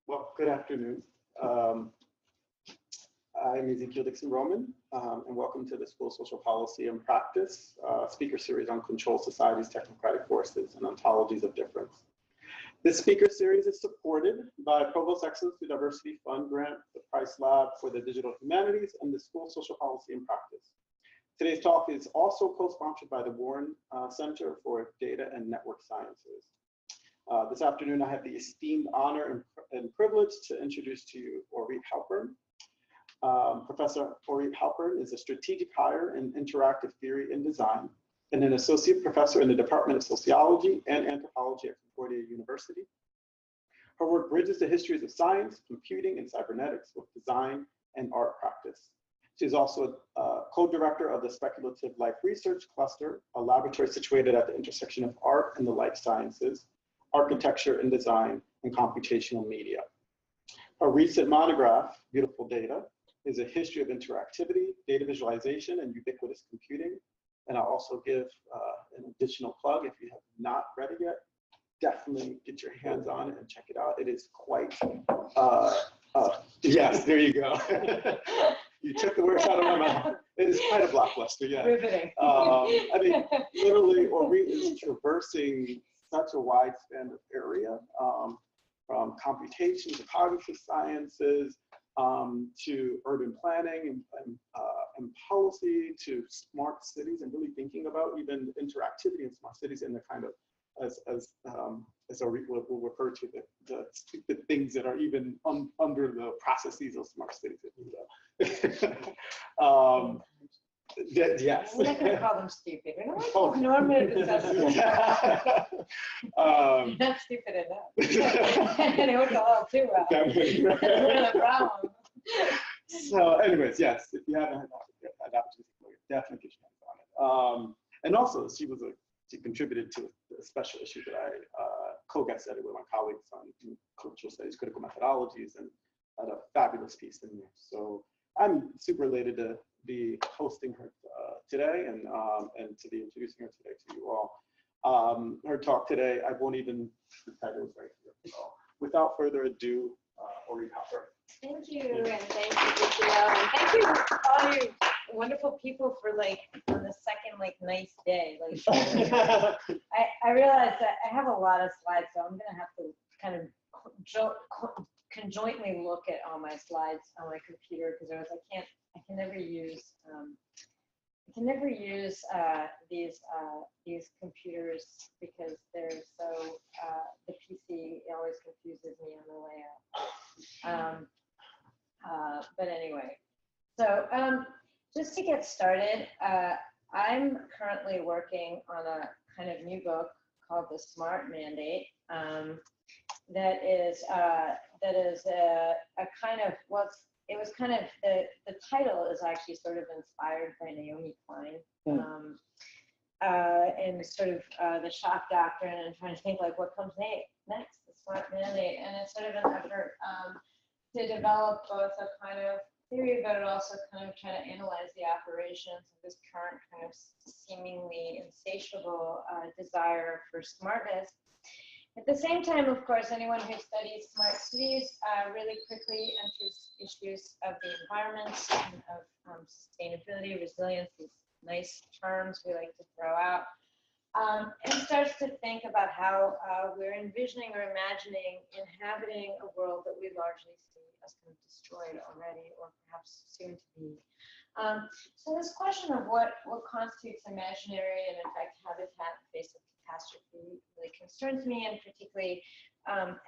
Well, good afternoon. I'm Ezekiel Dixon-Roman, and welcome to the School of Social Policy and Practice speaker series on controlled societies, technocratic forces, and ontologies of difference. This speaker series is supported by Provost Excellence through Diversity Fund Grant, the Price Lab for the Digital Humanities, and the School of Social Policy and Practice. Today's talk is also co-sponsored by the Warren Center for Data and Network Sciences. This afternoon, I have the esteemed honor and privilege to introduce to you Orit Halpern. Professor Orit Halpern is a strategic hire in interactive theory and design and an associate professor in the Department of Sociology and Anthropology at Concordia University. Her work bridges the histories of science, computing, and cybernetics with design and art practice. She is also a co-director of the Speculative Life Research Cluster, a laboratory situated at the intersection of art and the life sciences, architecture and design, and computational media. Her recent monograph, Beautiful Data, is a history of interactivity, data visualization, and ubiquitous computing. And I'll also give an additional plug. If you have not read it yet, definitely get your hands on it and check it out. It is quite, yes, there you go. You took the words out of my mouth. It is quite a blockbuster, yeah. Riveting. I mean, literally, Orit is traversing such a wide span of area, from computation to cognitive sciences, to urban planning and policy, to smart cities, and really thinking about even interactivity in smart cities and the kind of, as Orit will refer to, the things that are even under the processes of smart cities, if you will. Yes. We're not going to call them stupid. We're not normative assessment. Not stupid enough. And it would go all too well. That's the problem. So, anyways, yes, if you haven't had that opportunity, definitely get your hands on it. And also, she contributed to a special issue that I co-guest edited with my colleagues on cultural studies, critical methodologies, and had a fabulous piece in there. So I'm super elated to be hosting her today and to be introducing her today to you all. Her talk today, I won't even, the title is right here. So without further ado, Orit Halpern. Thank you, and thank you, Ezekiel, and thank you all you wonderful people for on the second nice day. I realized that I have a lot of slides, so I'm gonna have to kind of conjointly look at all my slides on my computer because I can never use these computers because they're so the PC always confuses me on the layout. But anyway, so just to get started, I'm currently working on a kind of new book called The Smart Mandate. That is a kind of, well, it was kind of, the title is actually sort of inspired by Naomi Klein, and sort of the shock doctrine, and trying to think what comes next, the smart mandate, and it's sort of an effort to develop both a kind of theory, but also kind of trying to analyze the operations of this current kind of seemingly insatiable desire for smartness. At the same time, of course, anyone who studies smart cities really quickly enters issues of the environment and of sustainability, resilience, these nice terms we like to throw out, and starts to think about how we're envisioning or imagining inhabiting a world that we largely see as kind of destroyed already, or perhaps soon to be. So this question of what constitutes imaginary and, in fact, habitat in the face of catastrophe really concerns me, and particularly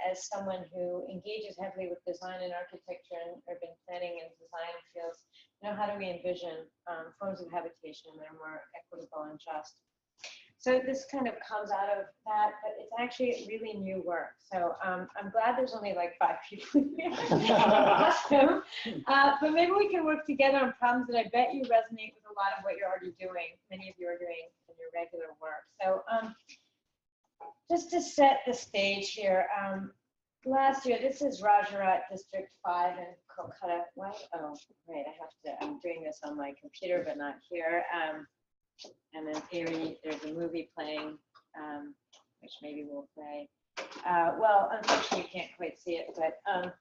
as someone who engages heavily with design and architecture and urban planning and design fields, how do we envision forms of habitation that are more equitable and just? So this kind of comes out of that, but it's actually really new work. So I'm glad there's only 5 people here. Awesome. But maybe we can work together on problems that I bet you resonate with a lot of what you're already doing, many of you are doing in your regular work. So just to set the stage here, last year, this is Rajarat District 5 in Kolkata. Why? Oh, right, I'm doing this on my computer, but not here. And then there's a movie playing which maybe we'll play. Well, unfortunately, you can't quite see it, but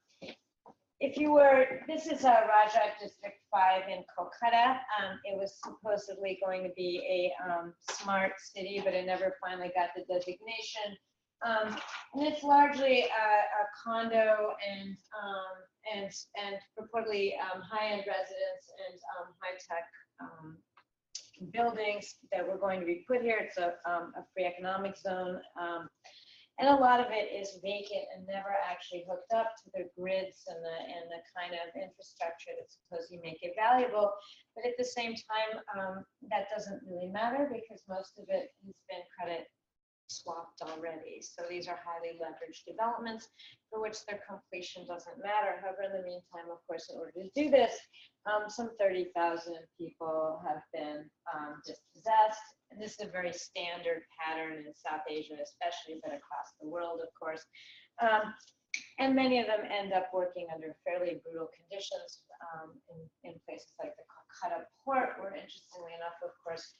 if you were, this is Rajat District 5 in Kolkata. It was supposedly going to be a smart city, but it never finally got the designation. And it's largely a condo and purportedly high-end residence and high-tech buildings that were going to be put here. It's a free economic zone. And a lot of it is vacant and never actually hooked up to the grids and the kind of infrastructure that's supposed to make it valuable. But at the same time, that doesn't really matter because most of it has been credit swapped already. So these are highly leveraged developments for which their completion doesn't matter. However, in the meantime, of course, in order to do this, some 30,000 people have been dispossessed. And this is a very standard pattern in South Asia, especially, but across the world, of course. And many of them end up working under fairly brutal conditions in places like the Calcutta port, where, interestingly enough, of course,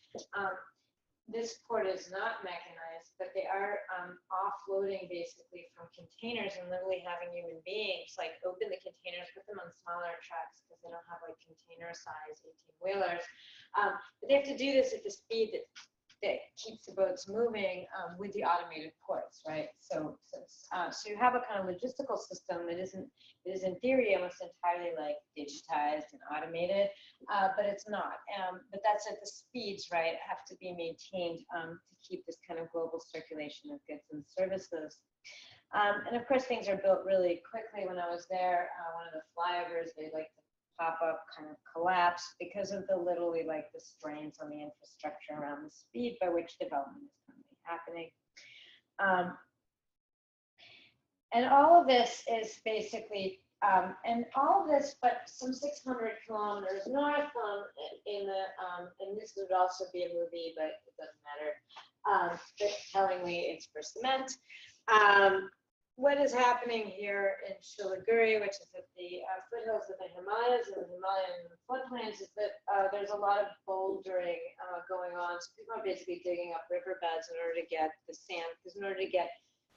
this port is not mechanized, but they are offloading basically from containers and literally having human beings like open the containers, put them on smaller trucks because they don't have like container size 18-wheelers. But they have to do this at the speed that keeps the boats moving with the automated ports, right? So you have a kind of logistical system that is in theory almost entirely like digitized and automated, but it's not. But that's at the speeds, right, have to be maintained to keep this kind of global circulation of goods and services. And of course, things are built really quickly. When I was there, one of the flyovers, they like to pop up, kind of collapse because of the literally like the strains on the infrastructure around the speed by which development is currently happening. And all of this is basically, and all of this, but some 600 kilometers north and this would also be a movie, but it doesn't matter. But tellingly, it's for cement. What is happening here in Siliguri, which is at the foothills of the Himalayas and the Himalayan floodplains, is that there's a lot of bouldering going on. So people are basically digging up riverbeds in order to get the sand, because in order to get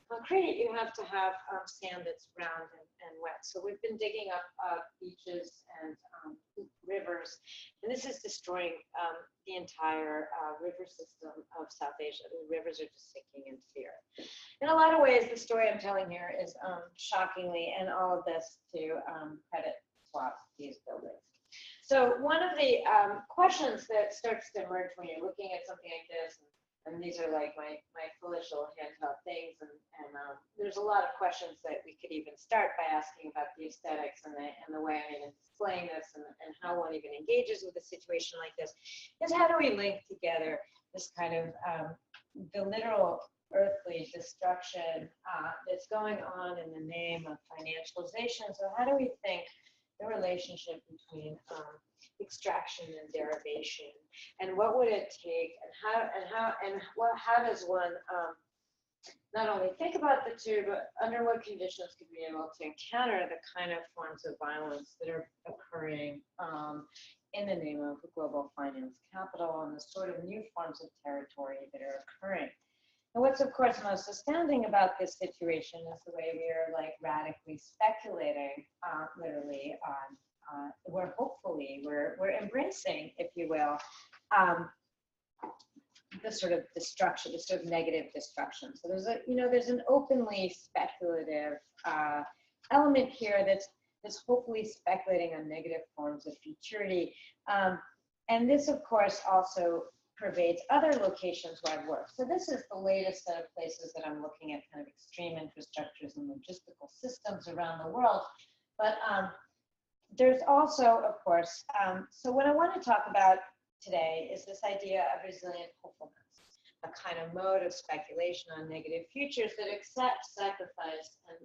concrete, you have to have sand that's round and wet. So we've been digging up beaches and rivers, and this is destroying the entire river system of South Asia. The rivers are just sinking into the earth. In a lot of ways, the story I'm telling here is shockingly, and all of this to credit swap these buildings. So one of the questions that starts to emerge when you're looking at something like this, and these are like my foolish little handheld things, and there's a lot of questions that we could even start by asking about the aesthetics and the way I'm displaying this and how one even engages with a situation like this, is how do we link together this kind of the literal earthly destruction that's going on in the name of financialization. So how do we think the relationship between extraction and derivation, and what would it take, and how does one not only think about the two, but under what conditions could we be able to encounter the kind of forms of violence that are occurring in the name of global finance capital and the sort of new forms of territory that are occurring. And what's of course most astounding about this situation is the way we are like radically speculating, literally on. We're embracing, if you will, the sort of destruction, the sort of negative destruction. So there's an openly speculative element here that's hopefully speculating on negative forms of futurity, and this of course also pervades other locations where I've worked. So this is the latest set of places that I'm looking at, kind of extreme infrastructures and logistical systems around the world, but there's also, of course, so what I want to talk about today is this idea of resilient hopefulness, a kind of mode of speculation on negative futures that accept sacrifice and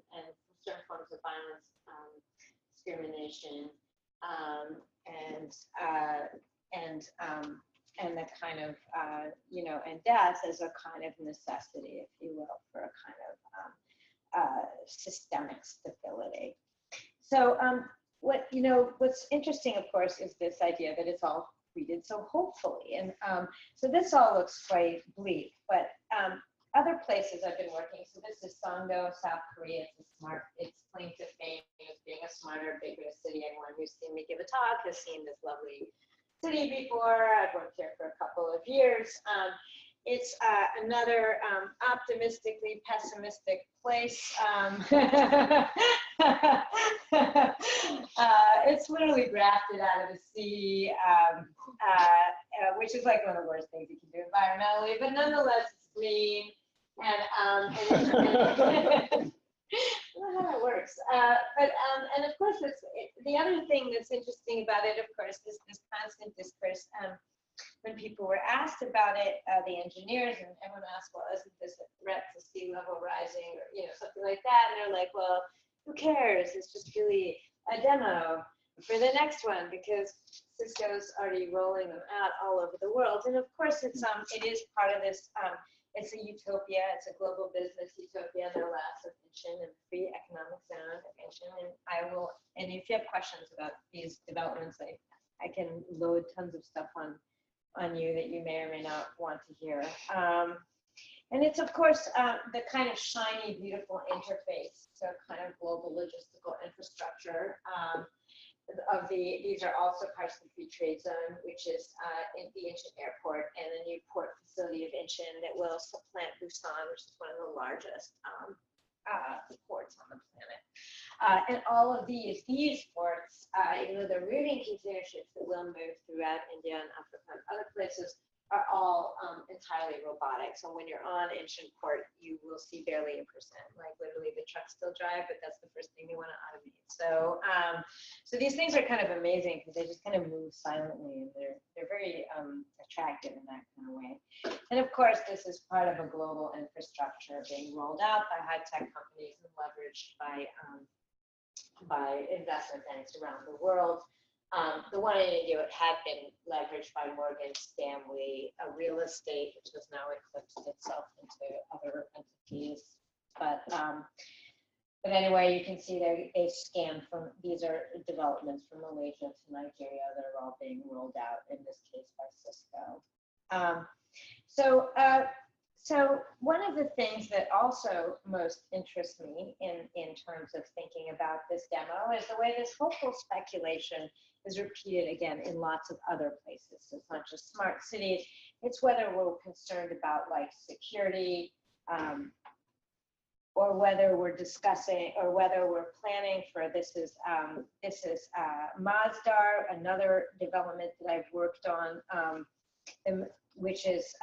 certain forms of violence, discrimination, and the kind of, and death as a kind of necessity, if you will, for a kind of systemic stability. So, what's interesting, of course, is this idea that it's all treated so hopefully. And so this all looks quite bleak, but other places I've been working. So this is Songdo, South Korea. It's claim to fame as being a smarter, bigger city. Anyone who's seen me give a talk has seen this lovely city before. I've worked here for a couple of years. It's another optimistically pessimistic place. It's literally grafted out of the sea, which is like one of the worst things you can do environmentally, but nonetheless, it's green. And I don't know how that works. And of course, the other thing that's interesting about it, of course, is this constant discourse. When people were asked about it, the engineers, and everyone asked, well, isn't this a threat to sea level rising, or something like that? And they're like, well, who cares? It's just really a demo for the next one, because Cisco's already rolling them out all over the world. And of course, it is part of this. It's a utopia. It's a global business utopia. There are lots of mention and free economic zone of mention. And if you have questions about these developments, I can load tons of stuff on you that you may or may not want to hear. And it's, of course, the kind of shiny, beautiful interface, so kind of global logistical infrastructure these are also parts of the free trade zone, which is in the Incheon airport and the new port facility of Incheon that will supplant Busan, which is one of the largest ports on the planet. And all of these ports, even though they're moving container ships that will move throughout India and Africa and other places, are all entirely robotic. So when you're on Incheon port, you will see barely a person. Like literally, the trucks still drive, but that's the first thing they want to automate. So, so these things are kind of amazing because they just kind of move silently, and they're very attractive in that kind of way. And of course, this is part of a global infrastructure being rolled out by high-tech companies and leveraged by investment banks around the world. The one in India had been leveraged by Morgan Stanley, real estate, which has now eclipsed itself into other entities. But anyway, you can see they scan from, these are developments from Malaysia to Nigeria that are all being rolled out, in this case by Cisco. So one of the things that also most interests me in terms of thinking about this demo is the way this hopeful speculation is repeated again in lots of other places. So it's not just smart cities, it's whether we're concerned about like security, or whether we're discussing, or whether we're planning for, this is Masdar, another development that I've worked on, which is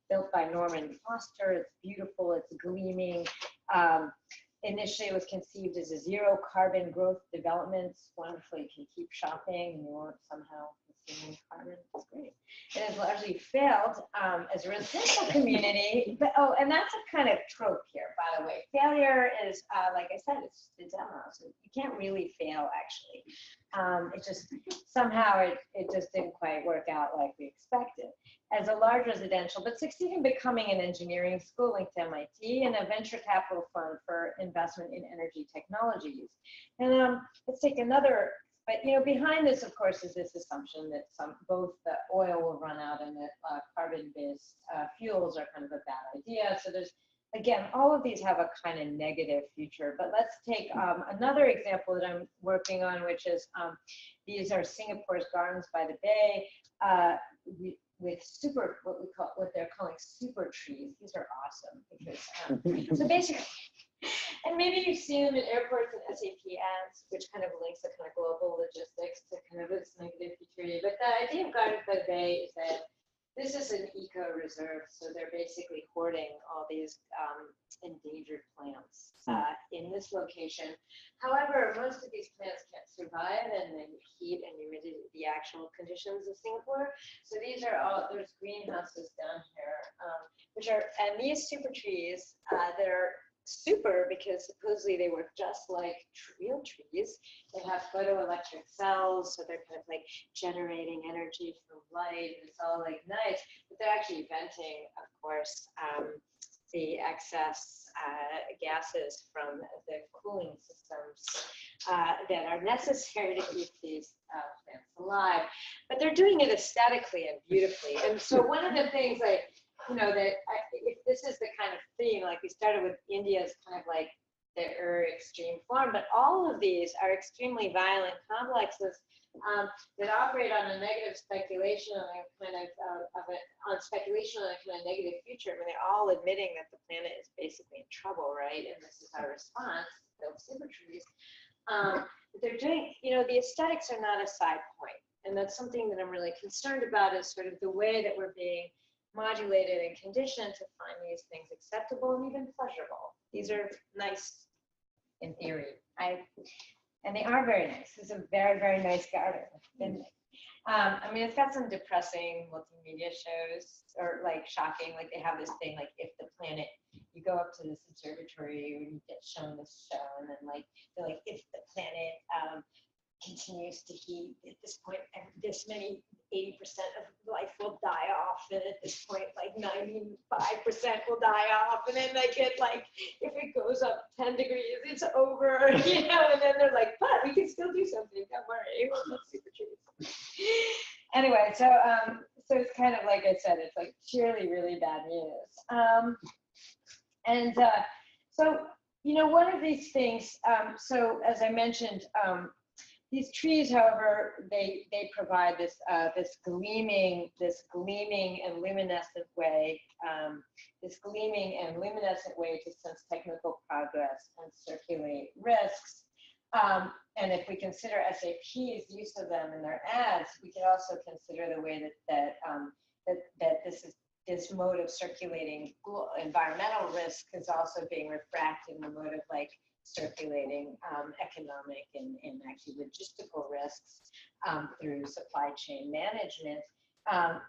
built by Norman Foster. It's beautiful, it's gleaming. Initially, it was conceived as a zero carbon growth development. Wonderful, you can keep shopping and you won't somehow consume carbon. It's great. It has largely failed as a residential community. But and that's a kind of trope here, by the way. Failure is, like I said, it's the demo. So you can't really fail, actually. It just somehow it just didn't quite work out like we expected. As a large residential, but succeed in becoming an engineering school linked to MIT and a venture capital fund for investment in energy technologies. And let's take another, but behind this, of course, is this assumption that both the oil will run out and that carbon-based fuels are kind of a bad idea. So there's, again, all of these have a kind of negative future. But let's take another example that I'm working on, which is these are Singapore's Gardens by the Bay. With what they're calling super trees. These are awesome because so basically, and maybe you've seen them in airports and SAP ads, which kind of links the kind of global logistics to kind of this negative future. But the idea of Gardens by the Bay is that this is an eco reserve, so they're basically hoarding all these endangered plants in this location. However, most of these plants can't survive in the heat and humidity, the actual conditions of Singapore. So these are all, there's greenhouses down here, which are, and these super trees that are super because supposedly they work just like real trees. They have photoelectric cells, so they're kind of like generating energy from light, and it's all like nice, but they're actually venting, of course, the excess gases from the cooling systems that are necessary to keep these plants alive. But they're doing it aesthetically and beautifully. And so one of the things you know, that if this is the kind of theme, like we started with India's kind of like their extreme form, but all of these are extremely violent complexes that operate on a negative speculation, on a kind of, on speculation on a kind of negative future. I mean, they're all admitting that the planet is basically in trouble, right? And this is our response, build super trees. They're doing, you know, the aesthetics are not a side point. And that's something that I'm really concerned about, is sort of the way that we're being modulated and conditioned to find these things acceptable and even pleasurable. These are nice in theory. And they are very nice. It's a very, very nice garden. And, I mean, it's got some depressing multimedia shows, or like shocking, like they have this thing, like if the planet, you go up to this observatory and you get shown this show, and then like, they're like, if the planet continues to heat, at this point, this many 80% of life will die off, and at this point, like 95% will die off, and then they get like, if it goes up 10 degrees, it's over, you know, and then they're like, but we can still do something, don't worry, we'll love super trees. Anyway, so it's kind of like I said, it's like surely really bad news. So, you know, one of these things, so as I mentioned, these trees, however, they provide this this gleaming and luminescent way, to sense technical progress and circulate risks. And if we consider SAP's use of them in their ads, we can also consider the way that this mode of circulating environmental risk is also being refracted in the mode of like circulating economic and actually logistical risks through supply chain management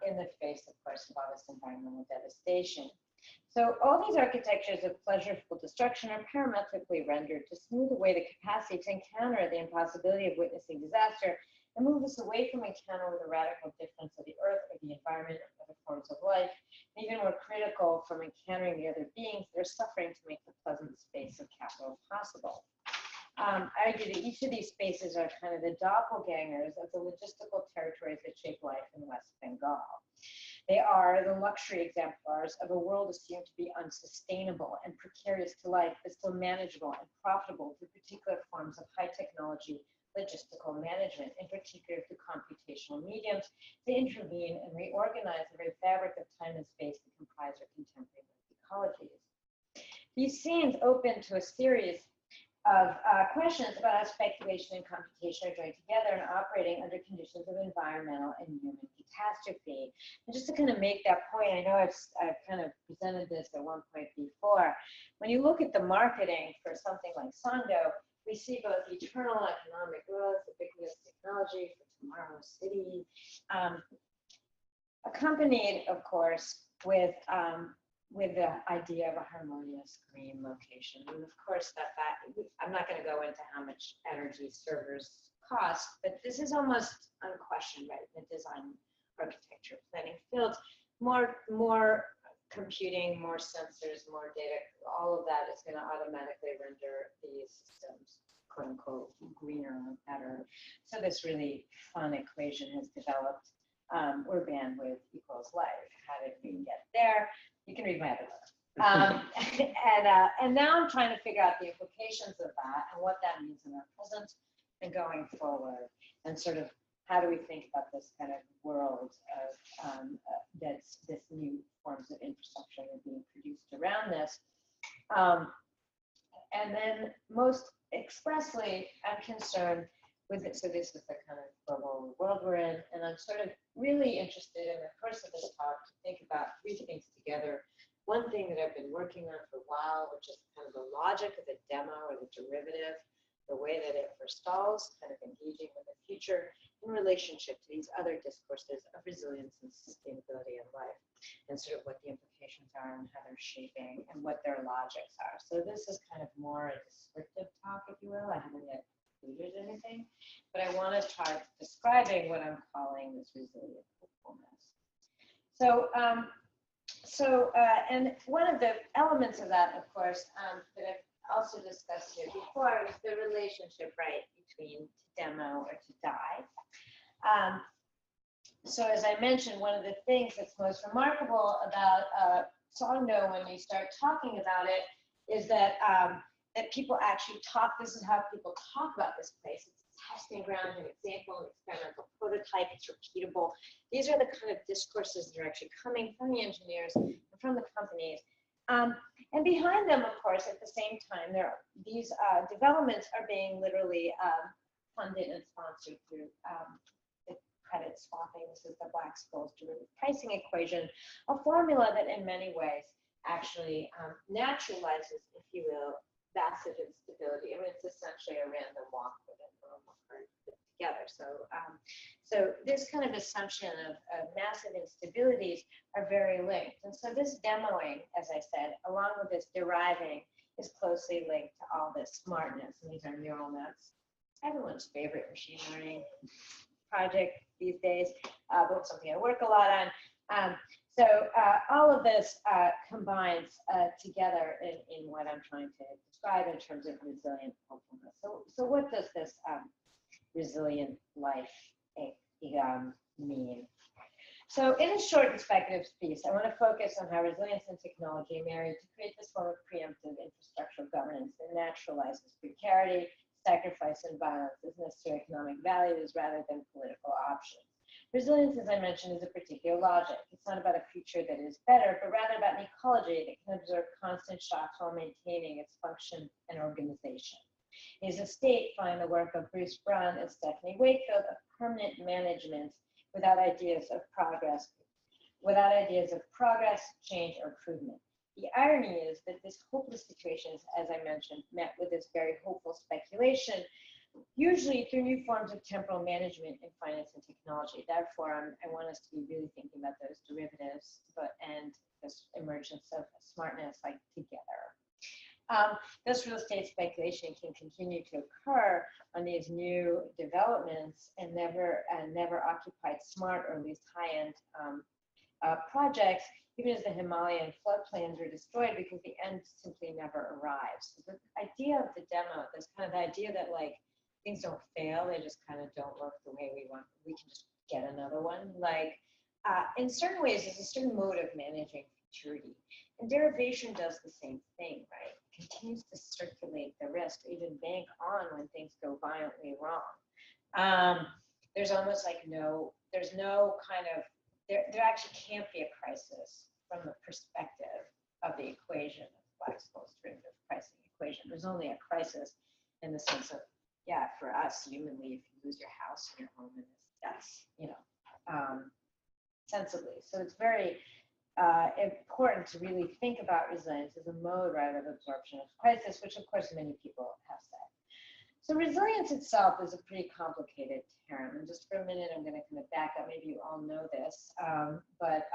in the face, of course, of all this environmental devastation. So all these architectures of pleasurable destruction are parametrically rendered to smooth away the capacity to encounter the impossibility of witnessing disaster and move us away from encounter with the radical difference of the earth or the environment or other forms of life, and even more critical, from encountering the other beings that are suffering to make the pleasant space of capital possible. I argue that each of these spaces are kind of the doppelgangers of the logistical territories that shape life in West Bengal. They are the luxury exemplars of a world assumed to be unsustainable and precarious to life, but still manageable and profitable through particular forms of high technology logistical management, in particular through computational mediums, to intervene and reorganize the very fabric of time and space that comprise our contemporary ecologies. These scenes open to a series of questions about how speculation and computation are joined together and operating under conditions of environmental and human catastrophe. And just to kind of make that point, I know I've kind of presented this at one point before. When you look at the marketing for something like Sando, we see both eternal economic growth, ubiquitous technology for tomorrow's city, accompanied, of course, with the idea of a harmonious green location. And of course, I'm not going to go into how much energy servers cost, but this is almost unquestioned, right? The design, architecture, planning fields, more computing, more sensors, more data, all of that is going to automatically render these systems, quote unquote, greener or better. So this really fun equation has developed, where bandwidth equals life. How did we get there? You can read my other book. And now I'm trying to figure out the implications of that and what that means in our present and going forward, and sort of how do we think about this kind of world of that's this new forms of infrastructure that are being produced around this. And then most expressly, I'm concerned with it. So this is the kind of global world we're in, and I'm sort of really interested in the course of this talk to think about three things together. One thing that I've been working on for a while, which is kind of the logic of the demo or the derivative, the way that it forestalls, kind of engaging with the future in relationship to these other discourses of resilience and sustainability in life, and sort of what the implications are and how they're shaping and what their logics are. So this is kind of more a descriptive talk, if you will. I haven't yet included anything, but I want to try describing what I'm calling this resilient hopefulness. And one of the elements of that, of course, that I've also discussed here before is the relationship, right, between to demo or to die. So as I mentioned, one of the things that's most remarkable about Songdo when we start talking about it is that that people actually talk. This is how people talk about this place. It's a testing ground, an example, an experimental prototype. It's repeatable. These are the kind of discourses that are actually coming from the engineers and from the companies. And behind them, of course, at the same time, these developments are being literally funded and sponsored through the credit swapping. This is the Black-Scholes derivative pricing equation, a formula that in many ways actually naturalizes, if you will, massive instability. I mean, it's essentially a random walk within the normal current put together. So this kind of assumption of massive instabilities are very linked. And so this demoing, as I said, along with this deriving, is closely linked to all this smartness. And these are neural nets. Everyone's favorite machine learning project these days, but something I work a lot on. So all of this combines together in what I'm trying to describe in terms of resilient hopefulness. So what does this resilient life mean? So in a short and speculative piece, I want to focus on how resilience and technology marry to create this form of preemptive infrastructural governance that naturalizes precarity, sacrifice, and violence as necessary economic values rather than political options. Resilience, as I mentioned, is a particular logic. It's not about a future that is better, but rather about an ecology that can absorb constant shocks while maintaining its function and organization. It is a state, following the work of Bruce Brown and Stephanie Wakefield, of permanent management without ideas of progress, change, or improvement. The irony is that this hopeless situation is, as I mentioned, met with this very hopeful speculation, usually through new forms of temporal management in finance and technology. Therefore, I want us to be really thinking about those derivatives and this emergence of smartness like together. This real estate speculation can continue to occur on these new developments and never occupied smart or at least high-end projects, even as the Himalayan floodplains are destroyed because the end simply never arrives. So the idea of the demo, this kind of idea that like things don't fail, they just kind of don't work the way we want. We can just get another one. Like in certain ways, there's a certain mode of managing futurity. And derivation does the same thing, right? It continues to circulate the risk, even bank on when things go violently wrong. There's almost like there's no kind of, there actually can't be a crisis from the perspective of the equation, of Black-Scholes derivative pricing equation. There's only a crisis in the sense of, yeah, for us humanly, if you lose your house and your home, and that's, sensibly. So it's very important to really think about resilience as a mode, right, of absorption of crisis, which of course many people have said. So resilience itself is a pretty complicated term. And just for a minute, I'm going to kind of back up. Maybe you all know this, but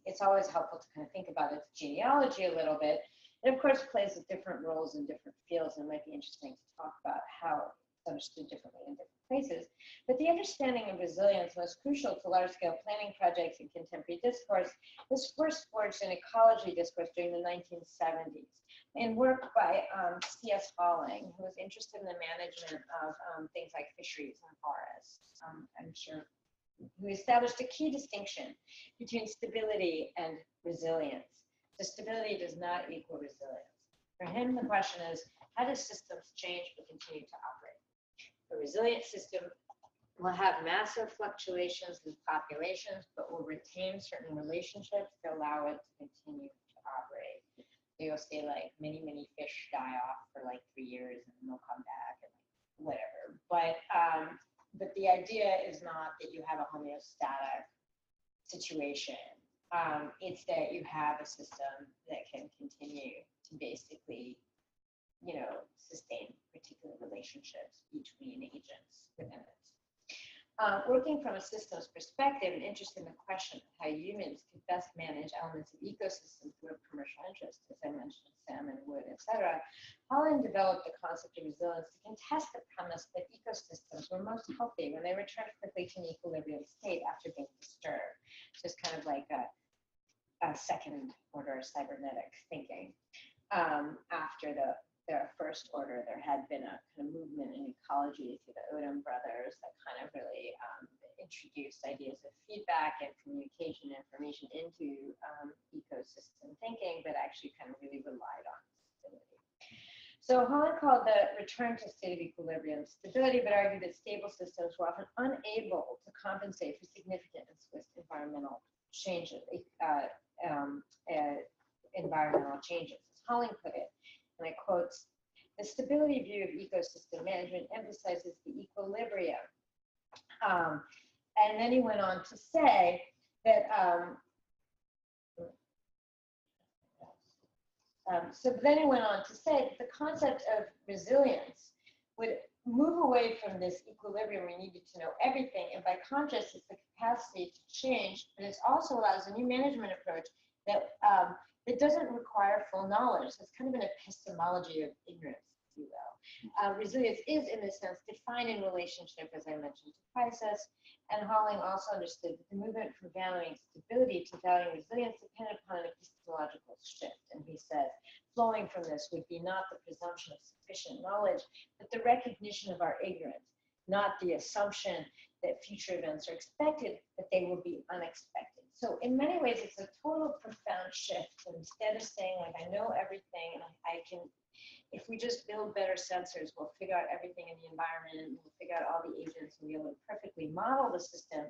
it's always helpful to kind of think about its genealogy a little bit. It, of course, plays different roles in different fields, and it might be interesting to talk about how it's understood differently in different places. But the understanding of resilience was crucial to large-scale planning projects in contemporary discourse. It was first forged in ecology discourse during the 1970s. In work by C.S. Halling, who was interested in the management of things like fisheries and forests, I'm sure, who established a key distinction between stability and resilience. So stability does not equal resilience. For him, the question is, how do systems change but continue to operate? A resilient system will have massive fluctuations in populations, but will retain certain relationships to allow it to continue to operate. You'll see like many fish die off for like 3 years and then they'll come back and whatever. But the idea is not that you have a homeostatic situation. It's that you have a system that can continue to basically, sustain particular relationships between agents within it. Working from a systems perspective and interested in the question of how humans could best manage elements of ecosystems through commercial interests, as I mentioned, salmon, wood, etc., Halpern developed the concept of resilience to contest the premise that ecosystems were most healthy when they returned quickly to an equilibrium state after being disturbed. So it's kind of like a second order cybernetic thinking. After the first order, there had been a kind of movement in ecology through the Odom brothers that kind of really introduced ideas of feedback and communication and information into ecosystem thinking, but actually kind of really relied on stability. So Holland called the return to state of equilibrium stability, but argued that stable systems were often unable to compensate for significant and swift environmental changes, environmental changes. As Holland put it, and I quote, "The stability view of ecosystem management emphasizes the equilibrium." And then he went on to say that then he went on to say that the concept of resilience would move away from this equilibrium we needed to know everything, and by contrast, it's the capacity to change, but it also allows a new management approach that that doesn't require full knowledge. So it's kind of an epistemology of ignorance, if you will. Resilience is, in this sense, defined in relationship, as I mentioned, to crisis. And Holling also understood that the movement from valuing stability to valuing resilience depended upon an epistemological shift. And he said, flowing from this would be not the presumption of sufficient knowledge, but the recognition of our ignorance, not the assumption that future events are expected, but they will be unexpected. So in many ways, it's a total profound shift. Instead of saying, like, I know everything, and I can, if we just build better sensors, we'll figure out everything in the environment, and we'll figure out all the agents, and be able to perfectly model the system,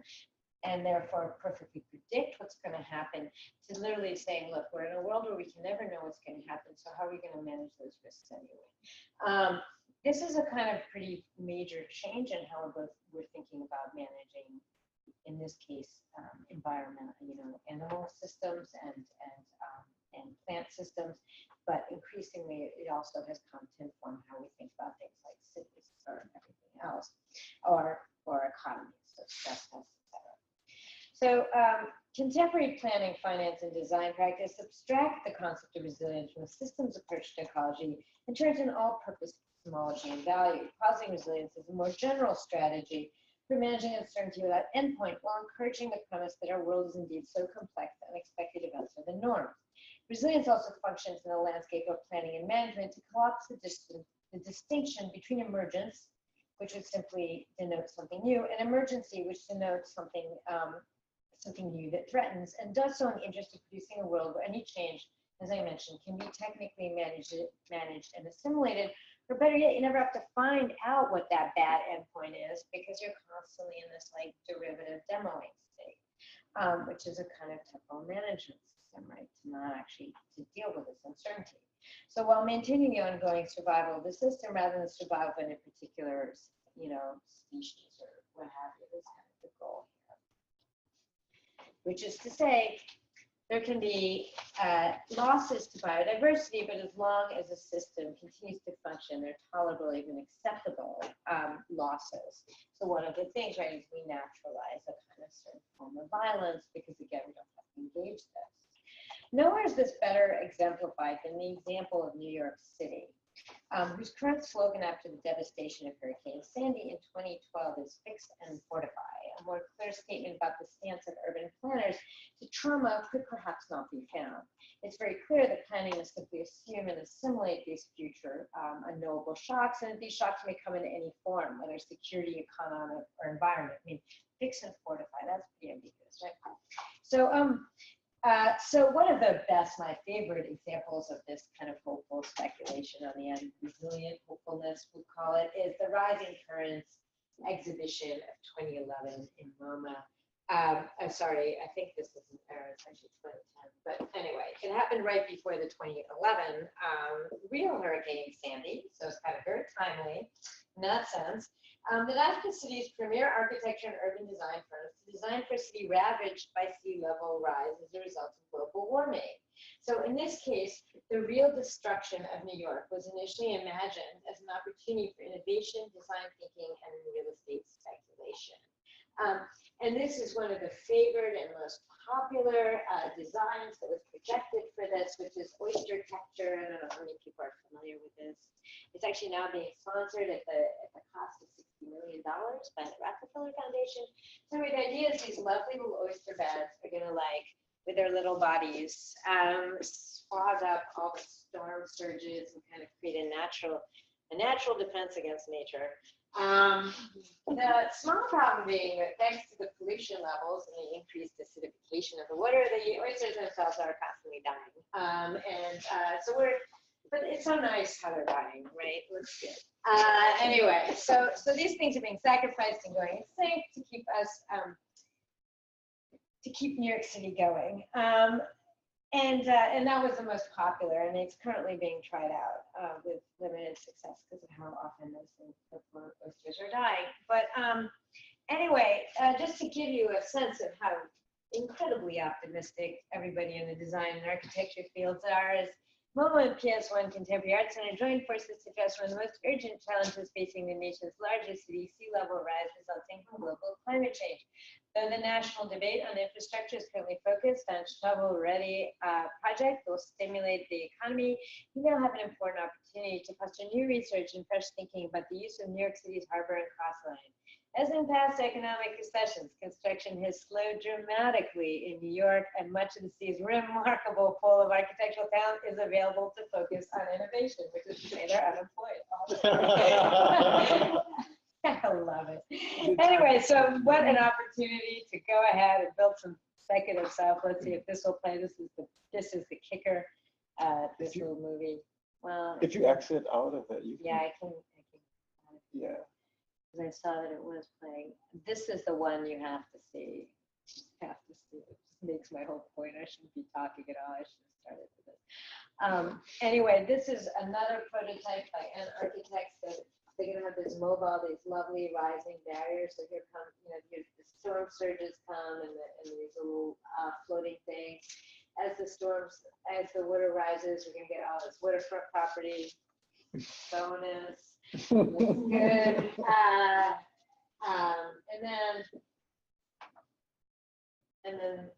and therefore perfectly predict what's going to happen, to literally saying, look, we're in a world where we can never know what's going to happen, so how are we going to manage those risks anyway? This is a kind of pretty major change in how we're thinking about managing, in this case, environmental, animal systems and plant systems, but increasingly it also has come to inform how we think about things like cities or everything else, or economies, so stress tests, etc. So contemporary planning, finance, and design practice abstract the concept of resilience from a systems approach to ecology and turns an all-purpose epistemology and value. Positing resilience is a more general strategy for managing uncertainty without endpoint, while encouraging the premise that our world is indeed so complex that unexpected events are the norm. Resilience also functions in a landscape of planning and management to collapse the distinction between emergence, which would simply denote something new, and emergency, which denotes something new that threatens, and does so in the interest of producing a world where any change, as I mentioned, can be technically managed and assimilated. Or better yet, you never have to find out what that bad endpoint is, because you're constantly in this like derivative demoing state, which is a kind of temporal management system, right? To not actually to deal with this uncertainty. So while maintaining the ongoing survival of the system rather than survival in a particular, species or what have you, is kind of the goal here. Which is to say, there can be losses to biodiversity, but as long as a system continues to function, they're tolerable, even acceptable losses. So one of the things, right, is we naturalize a kind of certain form of violence because, again, we don't have to engage this. Nowhere is this better exemplified than the example of New York City, whose current slogan after the devastation of Hurricane Sandy in 2012 is "Fix and Fortify." A more clear statement about the stance of urban planners to trauma could perhaps not be found. It's very clear that planning must simply assume and assimilate these future unknowable shocks, and that these shocks may come in any form, whether security, economic, or environment. I mean, fix and fortify, that's pretty ambiguous, right? So, so one of the best, my favorite examples of this kind of hopeful speculation on the end, resilient hopefulness, we call it, is the Rising Currents exhibition of 2011 in MoMA. I'm sorry, I think this is an error, it's actually 2010, but anyway, it happened right before the 2011 real Hurricane Sandy, so it's kind of very timely in that sense. That asked the city's premier architecture and urban design firms to design for a city ravaged by sea level rise as a result of global warming. So in this case, the real destruction of New York was initially imagined as an opportunity for innovation, design thinking, and real estate speculation. And this is one of the favored and most popular designs that was projected for this, which is oyster texture. I don't know how many people are familiar with this. It's actually now being sponsored at the cost of $60 million by the Rockefeller Foundation. So the idea is these lovely little oyster beds are going to, like, with their little bodies, swab up all the storm surges and kind of create a natural a natural defense against nature. The small problem being that thanks to the pollution levels and the increased acidification of the water, the oysters themselves are constantly dying. But it's so nice how they're dying, right? Looks good. Anyway, so these things are being sacrificed and going extinct to keep us, to keep New York City going. And that was the most popular, and it's currently being tried out with limited success because of how often those things, the oysters are dying. But anyway, just to give you a sense of how incredibly optimistic everybody in the design and architecture fields are, is MoMA and PS1 Contemporary Art Center joined forces to address one of the most urgent challenges facing the nation's largest city, sea level rise resulting from global climate change. Though the national debate on infrastructure is currently focused on shovel-ready projects that will stimulate the economy, we now have an important opportunity to foster new research and fresh thinking about the use of New York City's harbor and coastline. As in past economic recessions, construction has slowed dramatically in New York, and much of the city's remarkable pool of architectural talent is available to focus on innovation, which is to say they're unemployed. I love it. Anyway, so what an opportunity to go ahead and build some speculative stuff. Let's see if this will play. This is the kicker. This little movie. Well, if you exit out of it, you can. Yeah, I can. Yeah. I saw that it was playing. This is the one you have to see. You have to see. It just makes my whole point. I shouldn't be talking at all. I should have started with this. Anyway, this is another prototype by an architect that they're going to have this mobile, these lovely rising barriers. So here come, the storm surges come and these little floating things. As the water rises, we're going to get all this waterfront property. Bonus. Good. And then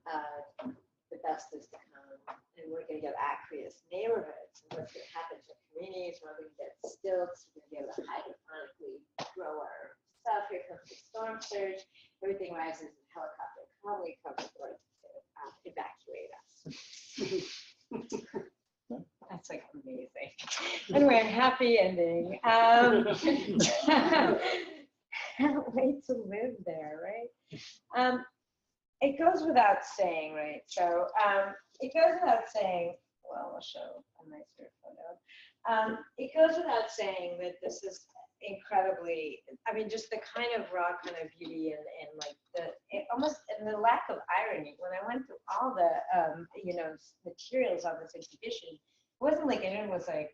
the best is to come, and we're going to get aqueous neighborhoods. And what's going to happen to communities? We're going to get stilts. We're going to be able to hydroponically grow our stuff. Here comes the storm surge. Everything rises, and helicopter calmly comes forth to evacuate us. That's like amazing. Anyway, happy ending. Can't wait to live there, right? It goes without saying, right? So it goes without saying, well, I'll show a nicer photo. It goes without saying that this is incredibly, I mean, just the kind of raw kind of beauty and like the lack of irony. When I went through all the, materials on this exhibition, it wasn't like anyone was like,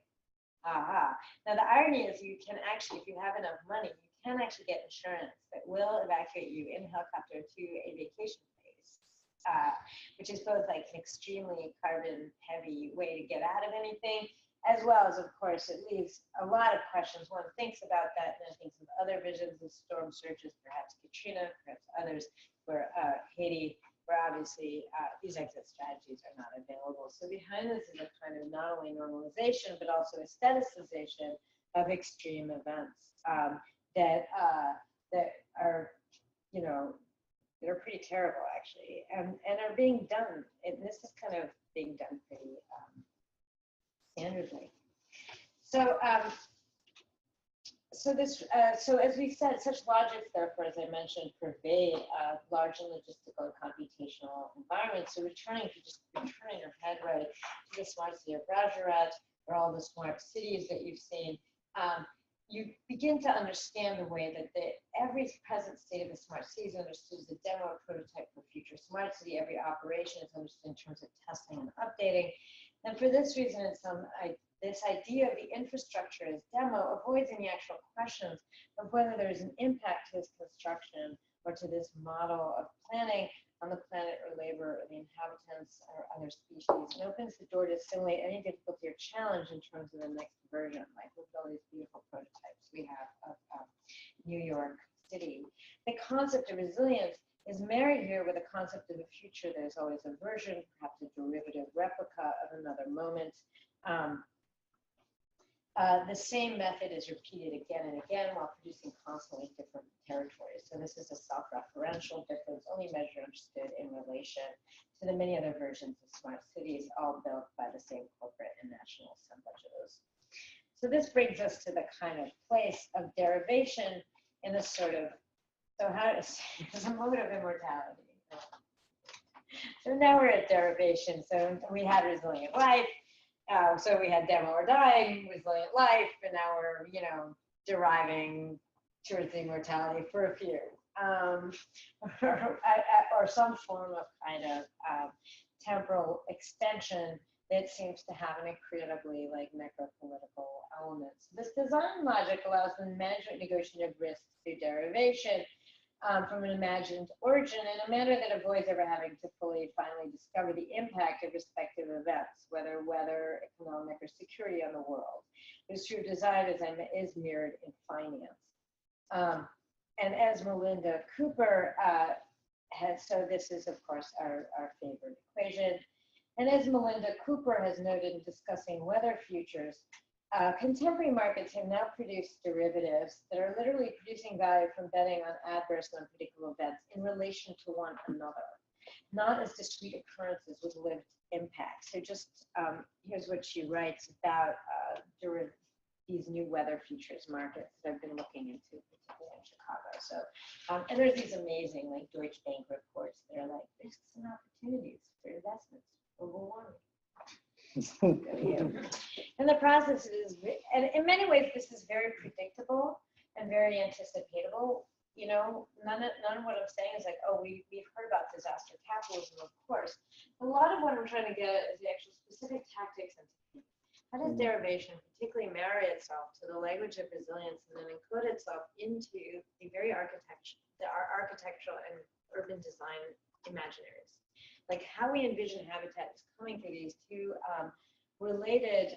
aha. Now the irony is you can actually, if you have enough money, you can actually get insurance that will evacuate you in a helicopter to a vacation place, which is both like an extremely carbon heavy way to get out of anything, as well as, of course, it leaves a lot of questions. One thinks about that and then thinks of other visions of storm surges, perhaps Katrina, perhaps others, where Haiti, where obviously these exit strategies are not available. So behind this is a kind of not only normalization, but also aestheticization of extreme events that are, that are pretty terrible actually, and are being done. And this is kind of being done pretty standardly. So, so as we said, such logics, therefore, as I mentioned, pervade large and logistical and computational environments. So returning your head right to the smart city of Rajarat, or all the smart cities that you've seen, you begin to understand the way that every present state of the smart city is understood as a demo or prototype for future smart city. Every operation is understood in terms of testing and updating. And for this reason, this idea of the infrastructure as demo avoids any actual questions of whether there is an impact to this construction or to this model of planning on the planet or labor or the inhabitants or other species. It opens the door to simulate any difficulty or challenge in terms of the next version, like with all these beautiful prototypes we have of New York City. The concept of resilience is married here with a concept of a future that is always a version, perhaps a derivative replica of another moment. The same method is repeated again and again while producing constantly different territories. So this is a self-referential difference, only measured understood in relation to the many other versions of smart cities, all built by the same corporate and national assemblages. So So this brings us to the kind of place of derivation in a sort of, so how does, it's a mode of immortality. So now we're at derivation. So we had resilient life. So we had demo or dying, resilient life, and now we're, deriving towards immortality for a few, or some form of kind of temporal extension that seems to have an incredibly necropolitical element. So this design logic allows the management negotiation of risks through derivation from an imagined origin in a manner that avoids ever having to fully finally discover the impact of respective events, whether weather, economic, or security on the world. This true design is mirrored in finance. And as Melinda Cooper so this is, of course, our favorite equation. And as Melinda Cooper has noted in discussing weather futures, contemporary markets have now produced derivatives that are literally producing value from betting on adverse and unpredictable events in relation to one another, not as discrete occurrences with lived impact. So just here's what she writes about these new weather futures markets that I've been looking into, particularly in Chicago. So, and there's these amazing Deutsche Bank reports that are like risks and opportunities for investments, global warming. And the process is, and in many ways, this is very predictable and very anticipatable. None of what I'm saying is oh, we've heard about disaster capitalism, of course. A lot of what I'm trying to get at is the actual specific tactics and techniques. How does derivation particularly marry itself to the language of resilience and then encode itself into the very architectural and urban design imaginaries? How we envision habitat is coming through these two related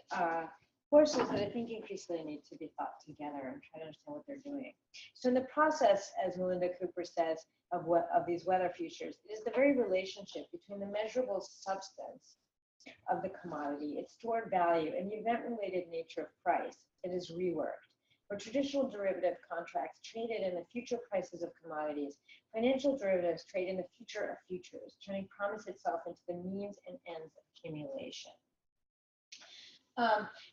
forces that I think increasingly need to be thought together and try to understand what they're doing. So in the process, as Melinda Cooper says, of these weather futures, it is the very relationship between the measurable substance of the commodity, its stored value, and the event-related nature of price that is reworked. For traditional derivative contracts traded in the future prices of commodities, financial derivatives trade in the future of futures, turning promise itself into the means and ends of accumulation.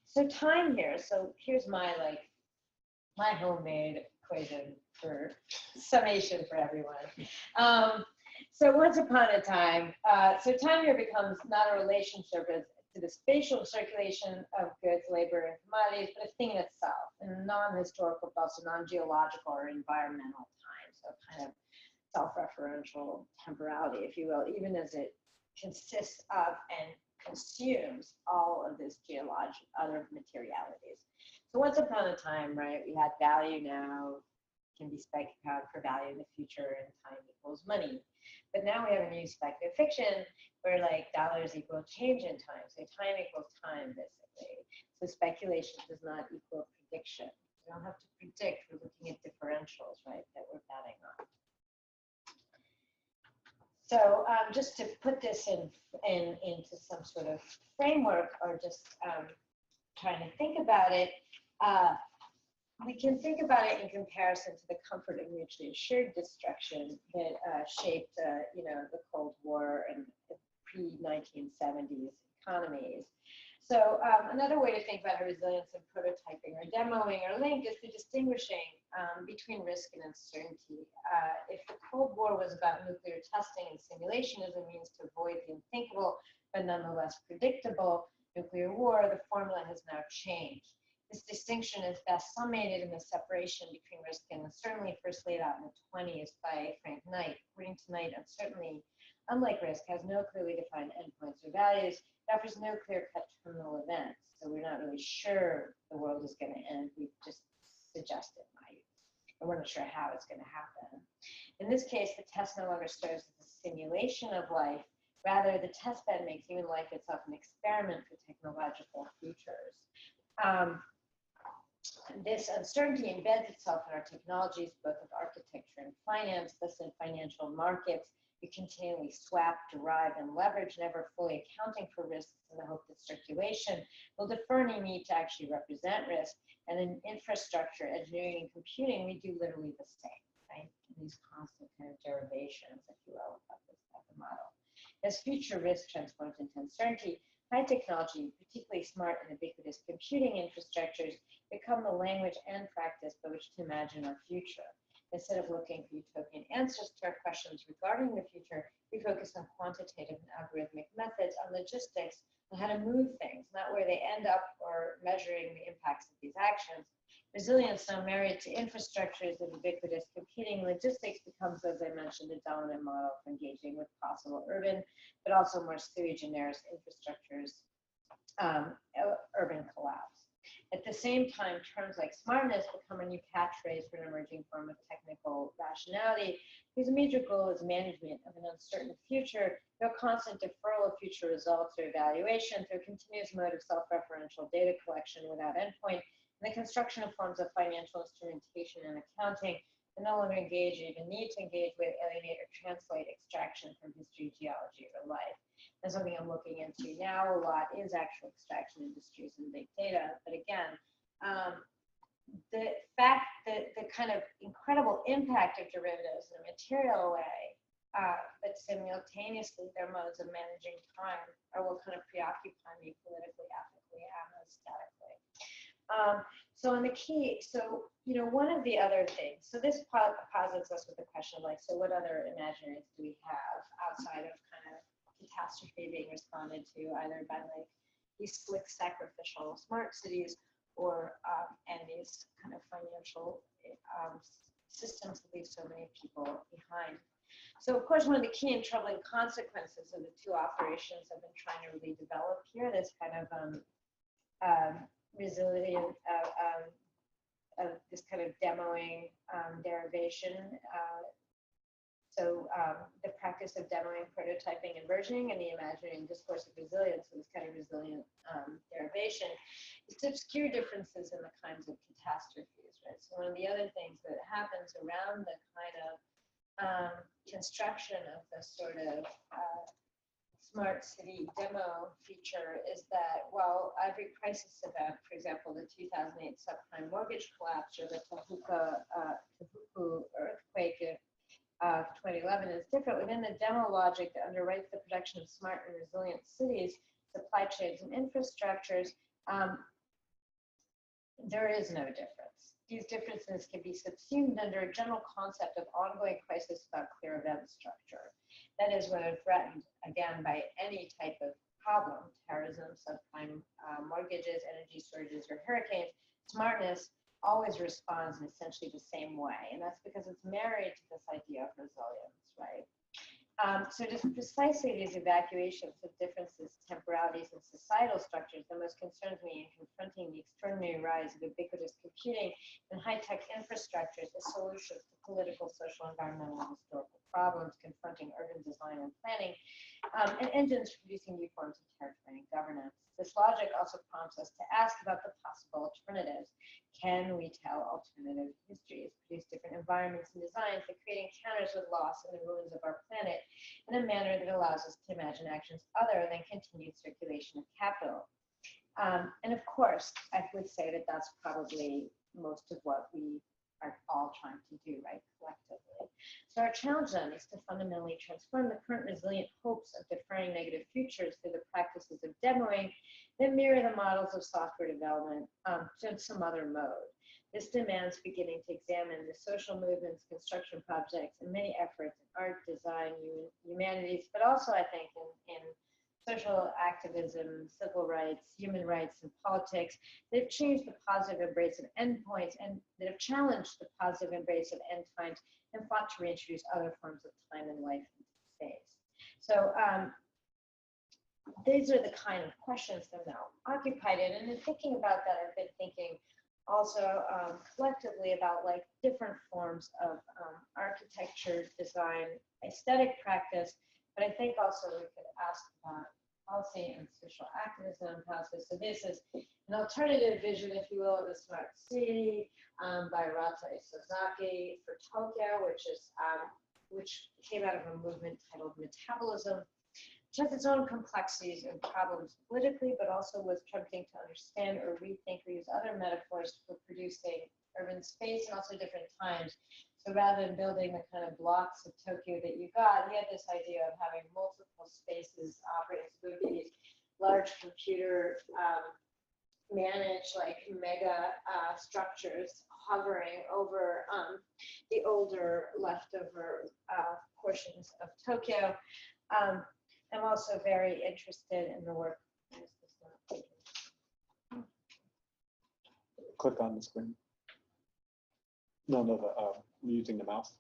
So time here. So here's my my homemade equation for summation for everyone. So once upon a time, so time here becomes not a relationship to the spatial circulation of goods, labor, and commodities, but a thing in itself, in non-historical, but also non-geological or environmental time. So kind of self-referential temporality, if you will, even as it consists of and consumes all of this other materialities. So once upon a time, right, we had value now can be speculated for value in the future, and time equals money. But now we have a new speculative fiction where dollars equal change in time. So time equals time, basically. So speculation does not equal prediction. We don't have to predict, we're looking at differentials, right, that we're betting on. So just to put this into some sort of framework, or just trying to think about it, we can think about it in comparison to the comfort of mutually assured destruction that shaped, the Cold War and the pre-1970s economies. So another way to think about resilience and prototyping or demoing or link is the distinguishing between risk and uncertainty. If the Cold War was about nuclear testing and simulation as a means to avoid the unthinkable, but nonetheless predictable nuclear war, the formula has now changed. This distinction is best summated in the separation between risk and uncertainty, first laid out in the 1920s by Frank Knight. According to Knight, uncertainty, unlike risk, has no clearly defined endpoints or values. It offers no clear-cut terminal events. So we're not really sure the world is going to end. We just suggest it might. And we're not sure how it's going to happen. In this case, the test no longer serves as a simulation of life. Rather, the test bed makes even life itself an experiment for technological futures. This uncertainty embeds itself in our technologies, both of architecture and finance. Thus, in financial markets, we continually swap, derive, and leverage, never fully accounting for risks in the hope that circulation will defer any need to actually represent risk. And in infrastructure, engineering, and computing, we do literally the same, right? In these constant kind of derivations, if you will, of this type of model. As future risk transforms into uncertainty, high technology, particularly smart and ubiquitous computing infrastructures, become the language and practice by which to imagine our future. Instead of looking for utopian answers to our questions regarding the future, we focus on quantitative and algorithmic methods, on logistics, on how to move things, not where they end up or measuring the impacts of these actions. Resilience, now married to infrastructures of ubiquitous computing logistics, becomes, as I mentioned, a dominant model for engaging with possible urban, but also more sui generis infrastructures, urban collapse. At the same time, terms like smartness become a new catchphrase for an emerging form of technical rationality, whose major goal is management of an uncertain future, no constant deferral of future results or evaluation through a continuous mode of self-referential data collection without endpoint, and the construction of forms of financial instrumentation and accounting that no longer engage or even need to engage with, alienate, or translate extraction from history, geology, or life. And something I'm looking into now a lot is actual extraction industries and big data. But again, the fact that the kind of incredible impact of derivatives in a material way, but simultaneously their modes of managing time are what kind of preoccupy me politically, ethically, and aesthetically. So in the key, so, you know, one of the other things, so this posits us with the question of like, so what other imaginaries do we have outside of kind of catastrophe being responded to either by like these slick sacrificial smart cities or and these kind of financial systems that leave so many people behind. So of course, one of the key and troubling consequences of the two operations I've been trying to really develop here, this kind of resilient of this kind of demoing derivation. So the practice of demoing, prototyping, and versioning, and the imaginary and discourse of resilience, so this kind of resilient derivation, is to obscure differences in the kinds of catastrophes, right? So one of the other things that happens around the kind of construction of the sort of smart city demo feature is that while every crisis event, for example, the 2008 subprime mortgage collapse or the Tohoku earthquake of 2011 is different, within the demo logic that underwrites the production of smart and resilient cities, supply chains, and infrastructures, there is no difference. These differences can be subsumed under a general concept of ongoing crisis without clear event structure. That is, whether threatened, again, by any type of problem, terrorism, subprime mortgages, energy surges, or hurricanes, smartness always responds in essentially the same way. And that's because it's married to this idea of resilience, right? So just precisely these evacuations of differences, temporalities, and societal structures that most concerns me in confronting the extraordinary rise of ubiquitous computing and high-tech infrastructures as solutions to political, social, environmental, and historical problems confronting urban design and planning, and engines for producing new forms of territory and governance. This logic also prompts us to ask about the possible alternatives. Can we tell alternative histories, produce different environments and designs that create encounters with loss and the ruins of our planet in a manner that allows us to imagine actions other than continued circulation of capital? And of course, I would say that that's probably most of what we are all trying to do, right, collectively. So our challenge then is to fundamentally transform the current resilient hopes of deferring negative futures through the practices of demoing that mirror the models of software development to some other mode. This demands beginning to examine the social movements, construction projects, and many efforts in art, design, humanities, but also I think in social activism, civil rights, human rights, and politics that have changed the positive embrace of endpoints and that have challenged the positive embrace of end times and fought to reintroduce other forms of time and life into space. So these are the kind of questions that are now occupied in. And in thinking about that, I've been thinking also collectively about like different forms of architecture, design, aesthetic practice, but I think also we could ask about policy and social activism process. So this is an alternative vision, if you will, of the smart city by Ratai Sasaki for Tokyo, which came out of a movement titled Metabolism, which has its own complexities and problems politically, but also was attempting to understand or rethink or use other metaphors for producing urban space and also different times. So rather than building the kind of blocks of Tokyo that you got, he had this idea of having multiple spaces operating as movies large computer managed like mega structures hovering over the older leftover portions of Tokyo. I'm also very interested in the work. Click on the screen. No, using the mouse.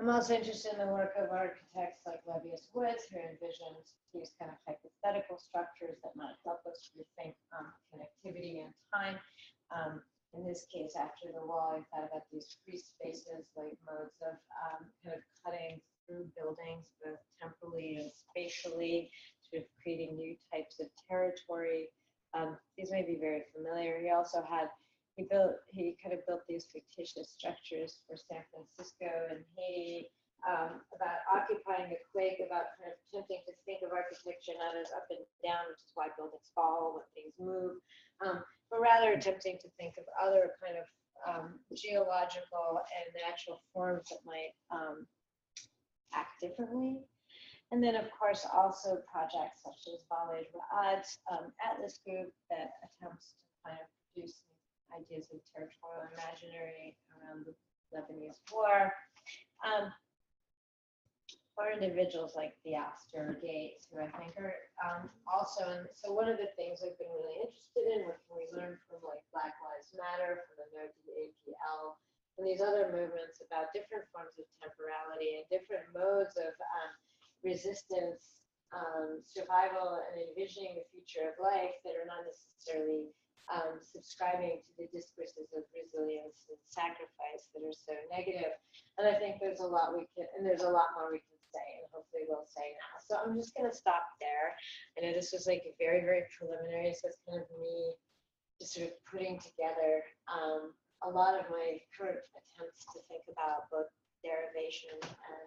I'm also interested in the work of architects like Levius Woods, who envisioned these kind of hypothetical structures that might help us rethink connectivity and time. In this case, after the wall, I thought about these free spaces, like modes of kind of cutting through buildings, both temporally and spatially, sort of creating new types of territory. These may be very familiar. He also had, he kind of built these fictitious structures for San Francisco and Haiti, about occupying a quake, about kind of attempting to think of architecture not as up and down, which is why buildings fall when things move, but rather attempting to think of other kind of geological and natural forms that might act differently. And then, of course, also projects such as Ballet Ra'ad's Atlas Group that attempts to kind of produce ideas of territorial imaginary around the Lebanese war. Or individuals like Theaster Gates, who I think are also, and so one of the things I've been really interested in, what can we learn from like Black Lives Matter, from the No-DAPL, and these other movements about different forms of temporality and different modes of resistance, survival, and envisioning the future of life that are not necessarily subscribing to the discourses of resilience and sacrifice that are so negative. And I think there's a lot we can, and there's a lot more we can say, and hopefully we'll say now. So I'm just going to stop there. I know this was like very, very preliminary, so it's kind of me just sort of putting together a lot of my current attempts to think about both derivation and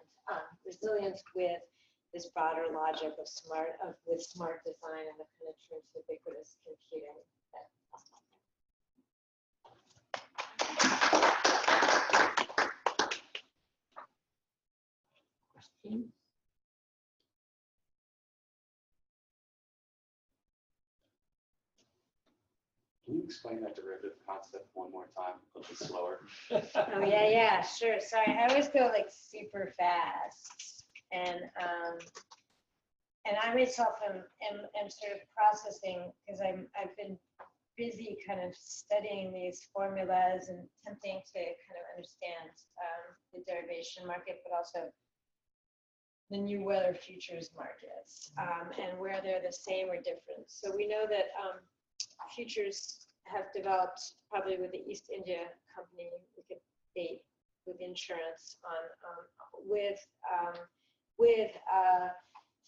resilience with this broader logic of smart design and the kind of true ubiquitous computing. Questions? Can you explain that derivative concept one more time, a little bit slower? Oh yeah, sure. Sorry, I always go like super fast, and I myself am sort of processing because I've been busy kind of studying these formulas and attempting to kind of understand the derivation market, but also the new weather futures markets and where they're the same or different. So we know that futures have developed probably with the East India Company. We could date with insurance on with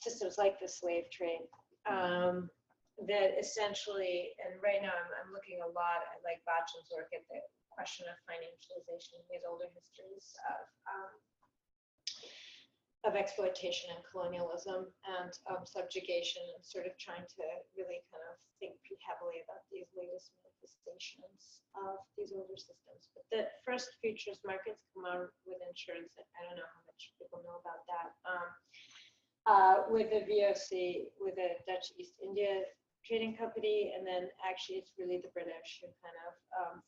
systems like the slave trade that essentially, and right now I'm looking a lot at like Bachan's work at the question of financialization in these older histories of exploitation and colonialism and subjugation, and sort of trying to really kind of think pretty heavily about these latest manifestations of these older systems. But the first futures markets come out with insurance. I don't know how much people know about that. With the VOC, with the Dutch East India Trading Company, and then actually it's really the British who kind of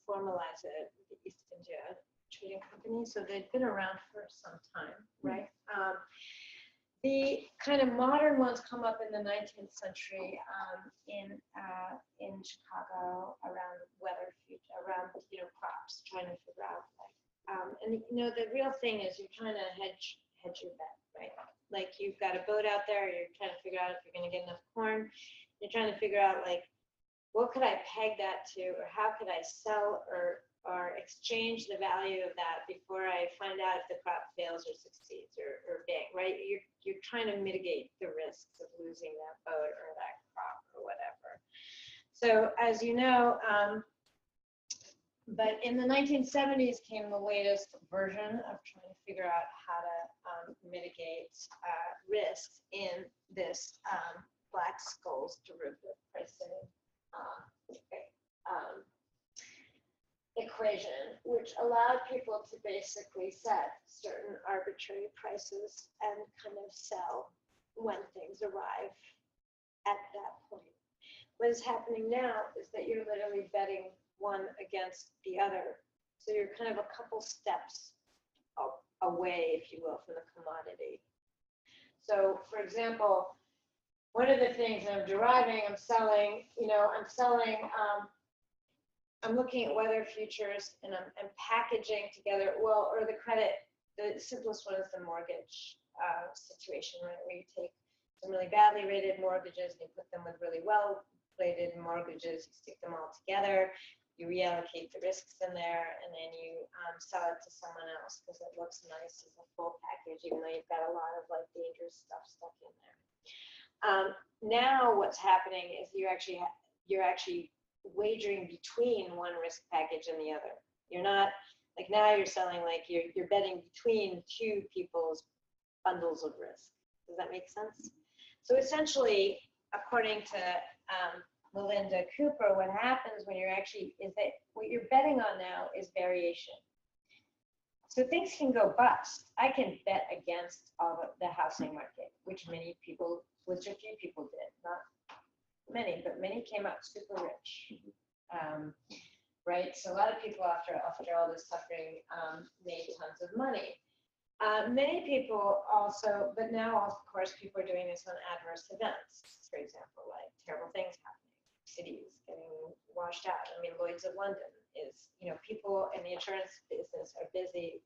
formalize it with the East India Trading Company. So they've been around for some time, right? The kind of modern ones come up in the 19th century in Chicago around weather, around crops, trying to figure out like, and the real thing is you're trying to hedge your bet, right? Like you've got a boat out there, you're trying to figure out if you're going to get enough corn. You're trying to figure out like, what could I peg that to, or how could I sell or exchange the value of that before I find out if the crop fails or succeeds or big, right? You're trying to mitigate the risks of losing that boat or that crop or whatever. So as you know, but in the 1970s came the latest version of trying to figure out how to mitigate risks in this Black Scholes derivative pricing equation, which allowed people to basically set certain arbitrary prices and kind of sell when things arrive at that point. What is happening now is that you're literally betting one against the other. So you're kind of a couple steps away, if you will, from the commodity. So for example, one of the things I'm deriving, I'm selling, I'm looking at weather futures and I'm packaging together, well, or the credit, the simplest one is the mortgage situation, right? Where you take some really badly rated mortgages and you put them with really well rated mortgages, you stick them all together, you reallocate the risks in there, and then you sell it to someone else because it looks nice as a full package, even though you've got a lot of like dangerous stuff stuck in there. Now what's happening is you're actually wagering between one risk package and the other. You're not like, now you're selling like you're betting between two people's bundles of risk. Does that make sense? So essentially, according to Melinda Cooper, what happens when you're actually is that what you're betting on now is variation. So things can go bust. I can bet against all of the housing market, which a few people did, not many, but many came out super rich, right? So a lot of people after all this suffering made tons of money. Many people also, but now of course people are doing this on adverse events. For example, like terrible things happening, cities getting washed out. I mean, Lloyd's of London is, people in the insurance business are busy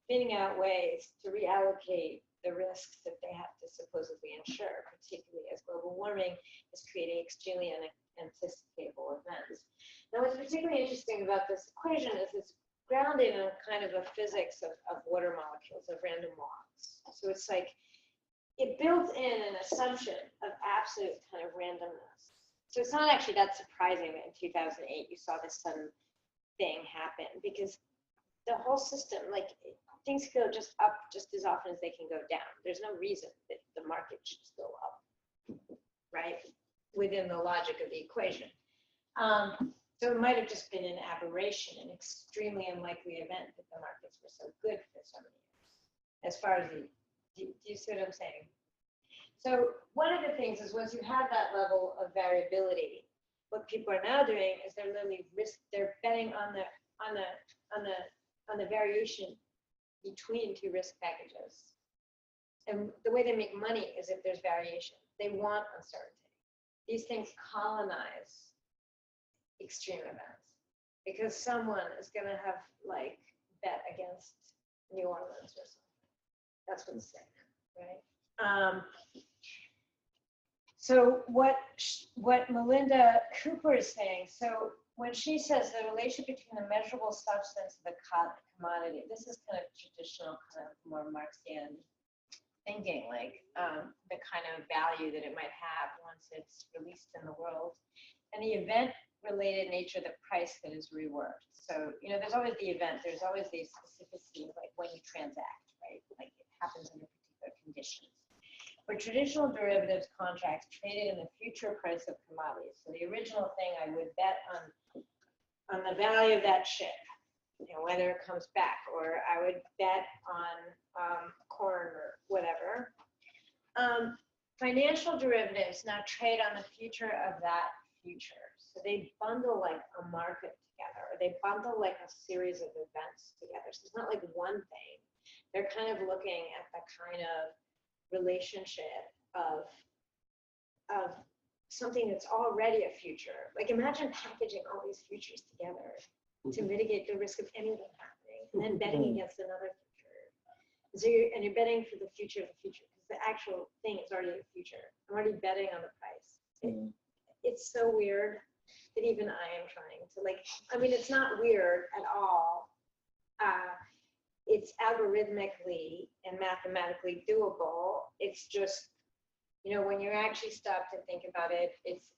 figuring out ways to reallocate the risks that they have to supposedly insure, particularly as global warming is creating extremely unanticipatable events. Now, what's particularly interesting about this equation is it's grounded in a kind of a physics of water molecules, of random walks. So it's like, it builds in an assumption of absolute kind of randomness. So it's not actually that surprising that in 2008 you saw this sudden thing happen, because the whole system, like, things go just up just as often as they can go down. There's no reason that the market should just go up, right? Within the logic of the equation. So it might have just been an aberration, an extremely unlikely event that the markets were so good for so many years. As far as do you see what I'm saying? So one of the things is once you have that level of variability, what people are now doing is they're literally they're betting on the variation between two risk packages. And the way they make money is if there's variation. They want uncertainty. These things colonize extreme events because someone is going to have like bet against New Orleans or something. That's what's saying, right? So what Melinda Cooper is saying, so when she says the relationship between the measurable substance and the commodity, this is kind of traditional, kind of more Marxian thinking, like the kind of value that it might have once it's released in the world, and the event-related nature of the price that is reworked. So, there's always the event, there's always the specificity of like when you transact, right? Like it happens under particular conditions. For traditional derivatives contracts traded in the future price of commodities. So the original thing I would bet on the value of that ship, whether it comes back, or I would bet on corn or whatever. Financial derivatives now trade on the future of that future. So they bundle like a market together, or they bundle like a series of events together. So it's not like one thing. They're kind of looking at the kind of relationship of something that's already a future. Like imagine packaging all these futures together to mitigate the risk of any of them happening, and then betting against another future. So you're betting for the future of the future, because the actual thing is already a future. I'm already betting on the price. It's so weird that even I am trying to it's not weird at all. It's algorithmically and mathematically doable. It's just, when you actually stop to think about it, it's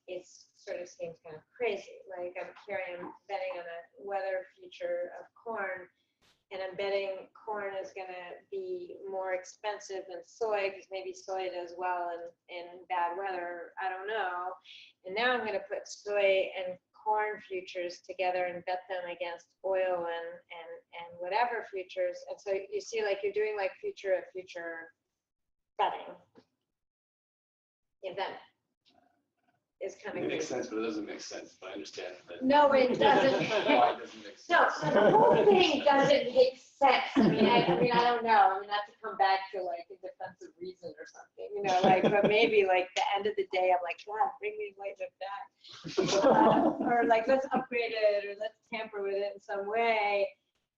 sort of seems kind of crazy. Like I'm betting on a weather future of corn, and I'm betting corn is going to be more expensive than soy, because maybe soy does well in bad weather. I don't know. And now I'm going to put soy and corn futures together and bet them against oil and whatever futures. And so you see, like, you're doing like future of future betting. If that is kind of It makes sense, but it doesn't make sense. But I understand that. No, it doesn't. Why it doesn't make sense. No, so the whole thing doesn't make sense. I mean, I don't know. I mean, not to come back to like a defensive reason or something, you know, like, but maybe like the end of the day, I'm like, God, bring me Enlightenment back. Or like, let's upgrade it or let's tamper with it in some way.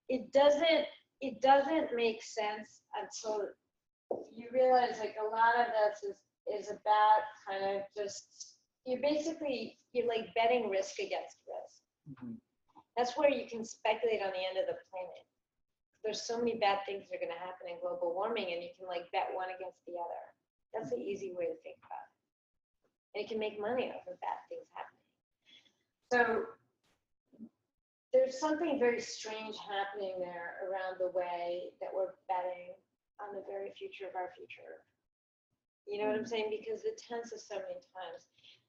It doesn't make sense until you realize like a lot of this is about kind of just, you're like betting risk against risk. Mhm. That's where you can speculate on the end of the planet. There's so many bad things that are going to happen in global warming, and you can like bet one against the other. That's the easy way to think about it. And you can make money off of bad things happening. So there's something very strange happening there around the way that we're betting on the very future of our future. You know what I'm saying? Because the tense is so many times.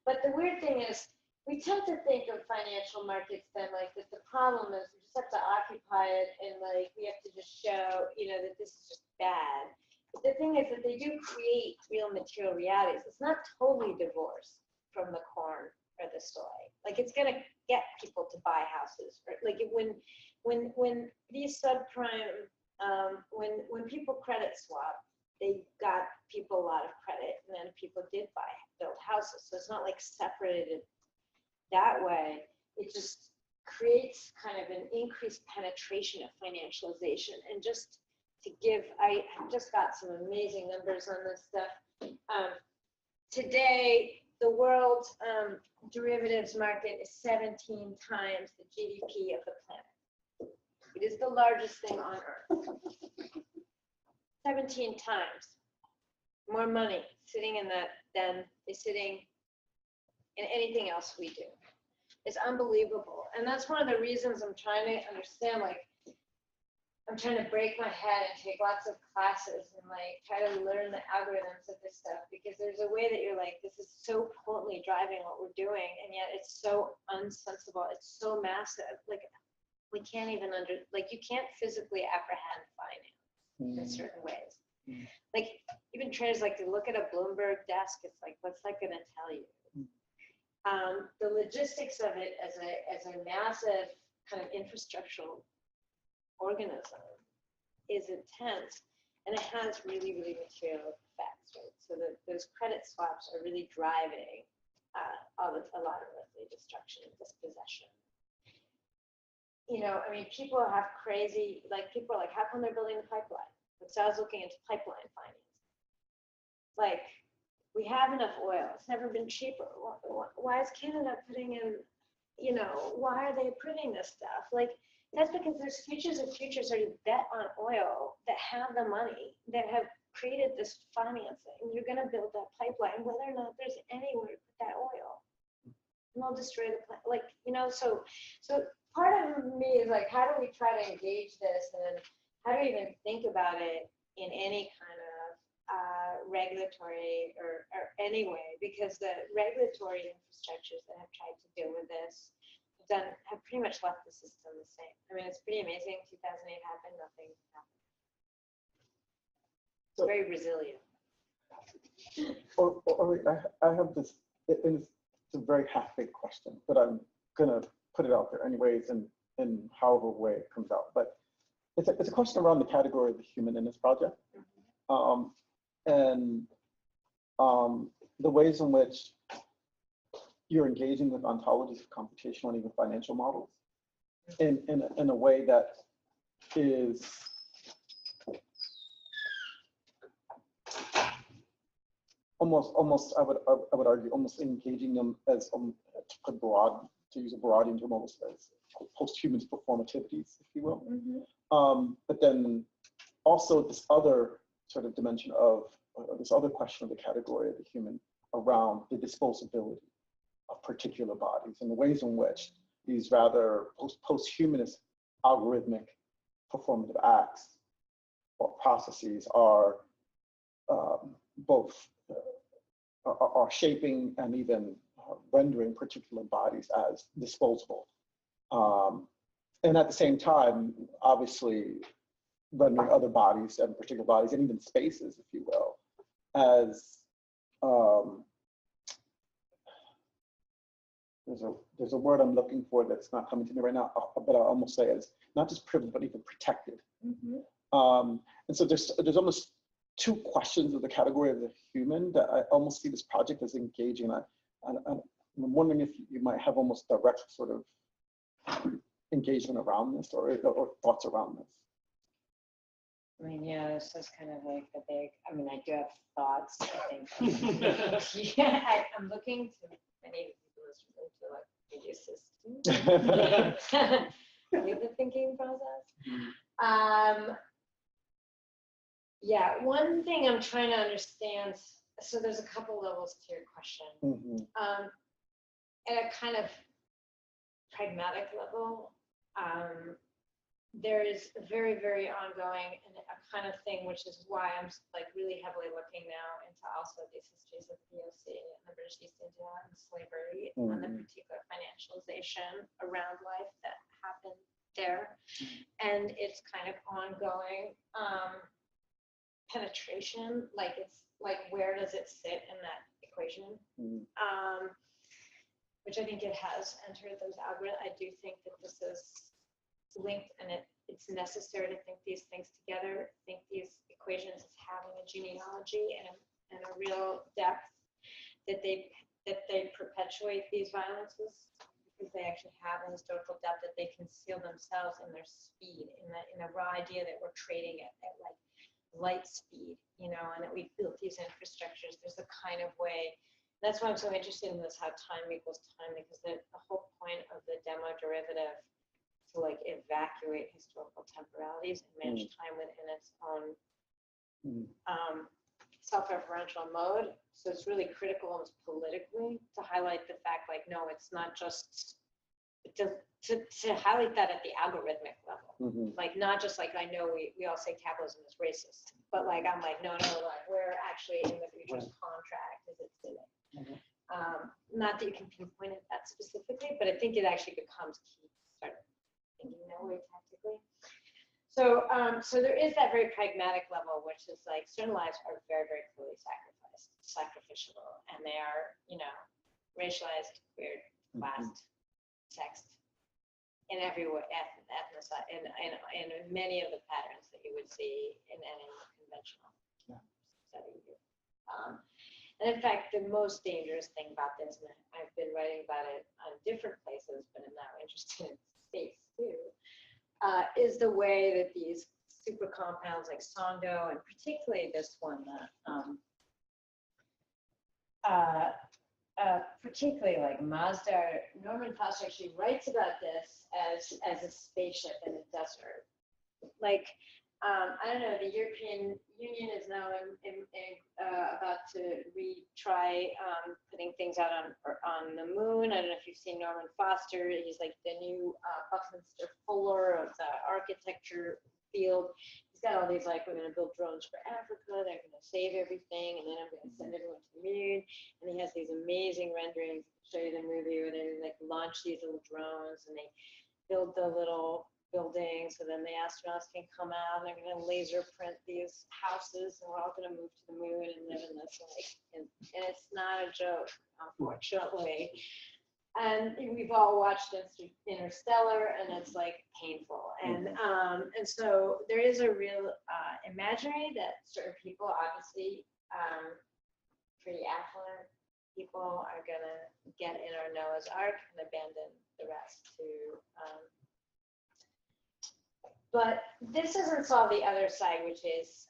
But the weird thing is, we tend to think of financial markets then like that the problem is we just have to occupy it and like we have to just show, you know, that this is just bad. But the thing is that they do create real material realities. It's not totally divorced from the corn or the soy. Like it's gonna get people to buy houses. Or like when these subprime, when people credit swap, they got people a lot of credit, and then people did build houses. So it's not like separated that way. It just creates kind of an increased penetration of financialization. And just to give, I just got some amazing numbers on this stuff. Today, the world derivatives market is 17 times the GDP of the planet. It is the largest thing on earth. 17 times more money sitting in that than is sitting in anything else we do. It's unbelievable. And that's one of the reasons I'm trying to understand, like, I'm trying to break my head and take lots of classes and like try to learn the algorithms of this stuff, because there's a way that you're like, this is so potently driving what we're doing, and yet it's so unsensible. It's so massive. Like, we can't even you can't physically apprehend finance in certain ways. Like even traders like to look at a Bloomberg desk, it's like, what's that gonna tell you? The logistics of it as a massive kind of infrastructural organism is intense, and it has really, really material effects, right? So that those credit swaps are really driving a lot of earthly destruction and dispossession. You know, I mean, people have crazy, like people are like, how come they're building the pipeline? So I was looking into pipeline finance. Like, we have enough oil. It's never been cheaper. Why is Canada putting in, you know, why are they printing this stuff? Like, that's because there's futures and futures already bet on oil that have the money, that have created this financing. You're going to build that pipeline, whether or not there's anywhere to put that oil. And they'll destroy the planet. Like, you know, so part of me is like, how do we try to engage this, and how do we even think about it in any kind of regulatory or any way? Because the regulatory infrastructures that have tried to deal with this have pretty much left the system the same. I mean, it's pretty amazing. 2008 happened, nothing happened. It's very resilient. I have this, and it's a very half-baked question, but I'm gonna put it out there anyways, in however way it comes out. But it's a question around the category of the human in this project, and the ways in which you're engaging with ontologies of computational and even financial models in a way that is almost I would argue almost engaging them as to use a Broadian term, almost as post-human performativities, if you will. But then also this other sort of dimension of this other question of the category of the human around the disposability of particular bodies and the ways in which these rather post-humanist algorithmic performative acts or processes are both are shaping and even rendering particular bodies as disposable. And at the same time, obviously, rendering other bodies and particular bodies and even spaces, if you will, as there's a word I'm looking for that's not coming to me right now, but I'll almost say it's not just privileged, but even protected. And so there's almost two questions of the category of the human that I almost see this project as engaging. I'm wondering if you might have almost direct sort of engagement around this or thoughts around this. I mean, yeah, this is kind of like the big, I mean, I do have thoughts, I think. Yeah, I'm looking to many people to like reduce system. Like the thinking process. Yeah, one thing I'm trying to understand, so there's a couple levels to your question. At a kind of pragmatic level, there is a very, very ongoing and a kind of thing, which is why I'm like really heavily looking now into also these histories of POC and the British East India and slavery and the particular financialization around life that happened there. And it's kind of ongoing penetration, like it's like, where does it sit in that equation? Which I think it has entered those algorithms. I do think that this is linked and it's necessary to think these things together, think these equations as having a genealogy and a real depth, that they perpetuate these violences because they actually have a historical depth, that they conceal themselves in their speed, in a raw idea that we're trading at like light speed, you know, and that we built these infrastructures. There's a kind of way. That's why I'm so interested in this, how time equals time, because the whole point of the demo derivative to like evacuate historical temporalities and manage time within its own self-referential mode. So it's really critical almost politically to highlight the fact, like, no, it's not just to highlight that at the algorithmic level. Like, not just like, I know we all say capitalism is racist, but like, I'm like, no, like, we're actually in the future's contract as it's sitting. Not that you can pinpoint it that specifically, but I think it actually becomes key to start thinking that way tactically. So, so there is that very pragmatic level, which is like certain lives are very, very clearly sacrificial, and they are, you know, racialized, queered, classed, sexed, in every way, ethnicized, in many of the patterns that you would see in any conventional study. And in fact, the most dangerous thing about this, and I've been writing about it on different places, but I'm now interested in states too, is the way that these super compounds like Songdo, and particularly this one, particularly like Mazda, Norman Foster actually writes about this as a spaceship in a desert. Like, I don't know, the European Union is now about to retry putting things out on the moon. I don't know if you've seen Norman Foster. He's like the new Buckminster Fuller of the architecture field. He's got all these, like, we're going to build drones for Africa, they're going to save everything, and then I'm going to send everyone to the moon. And he has these amazing renderings. I'll show you the movie where they like launch these little drones and they build the little buildings, so then the astronauts can come out and they're going to laser print these houses, and we're all going to move to the moon and live in this, like, and it's not a joke, unfortunately. And we've all watched Interstellar, and it's like painful. And so there is a real imaginary that certain people, obviously pretty affluent people, are going to get in our Noah's Ark and abandon the rest to but this doesn't solve the other side, which is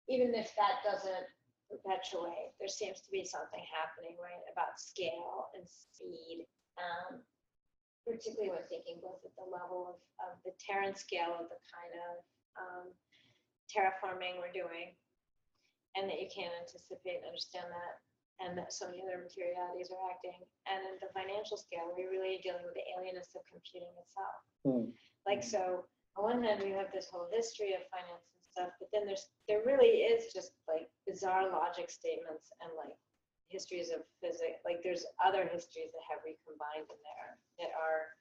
even if that doesn't perpetuate, there seems to be something happening, right, about scale and speed, particularly when thinking both at the level of the Terran scale of the kind of terraforming we're doing, and that you can't anticipate and understand that, and that so many other materialities are acting, and at the financial scale, we're really dealing with the alienness of computing itself. Like, so on one hand, we have this whole history of finance and stuff, but then there really is just like bizarre logic statements and like histories of physics, like there's other histories that have recombined in there that are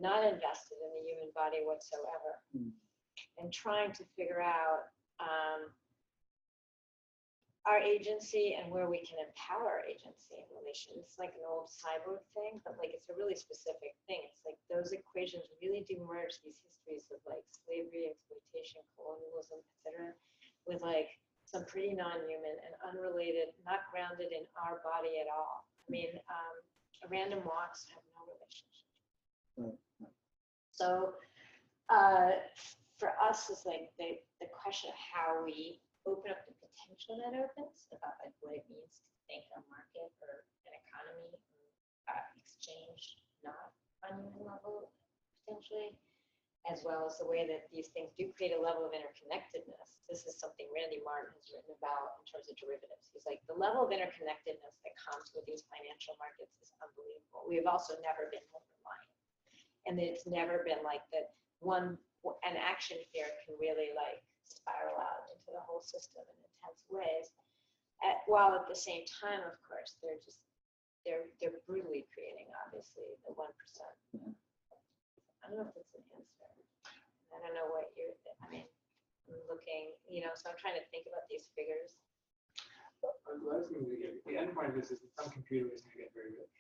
not invested in the human body whatsoever, and trying to figure out our agency and where we can empower our agency in relation. It's like an old cyborg thing, but like it's a really specific thing. It's like those equations really do merge these histories of like slavery, exploitation, colonialism, etc., with like some pretty non-human and unrelated, not grounded in our body at all. I mean, random walks have no relationship. So for us, is like the question of how we open up the potential that opens about like what it means to think a market or an economy or exchange not on human level potentially, as well as the way that these things do create a level of interconnectedness. This is something Randy Martin has written about in terms of derivatives. He's like, the level of interconnectedness that comes with these financial markets is unbelievable. We have also never been more reliant. And it's never been like that an action here can really like spiral out into the whole system in intense ways. While at the same time, of course, they're brutally creating, obviously, the 1%. I don't know if that's an answer. I don't know what I mean, I'm looking, so I'm trying to think about these figures. The end point of this is that some computer is going to get very rich.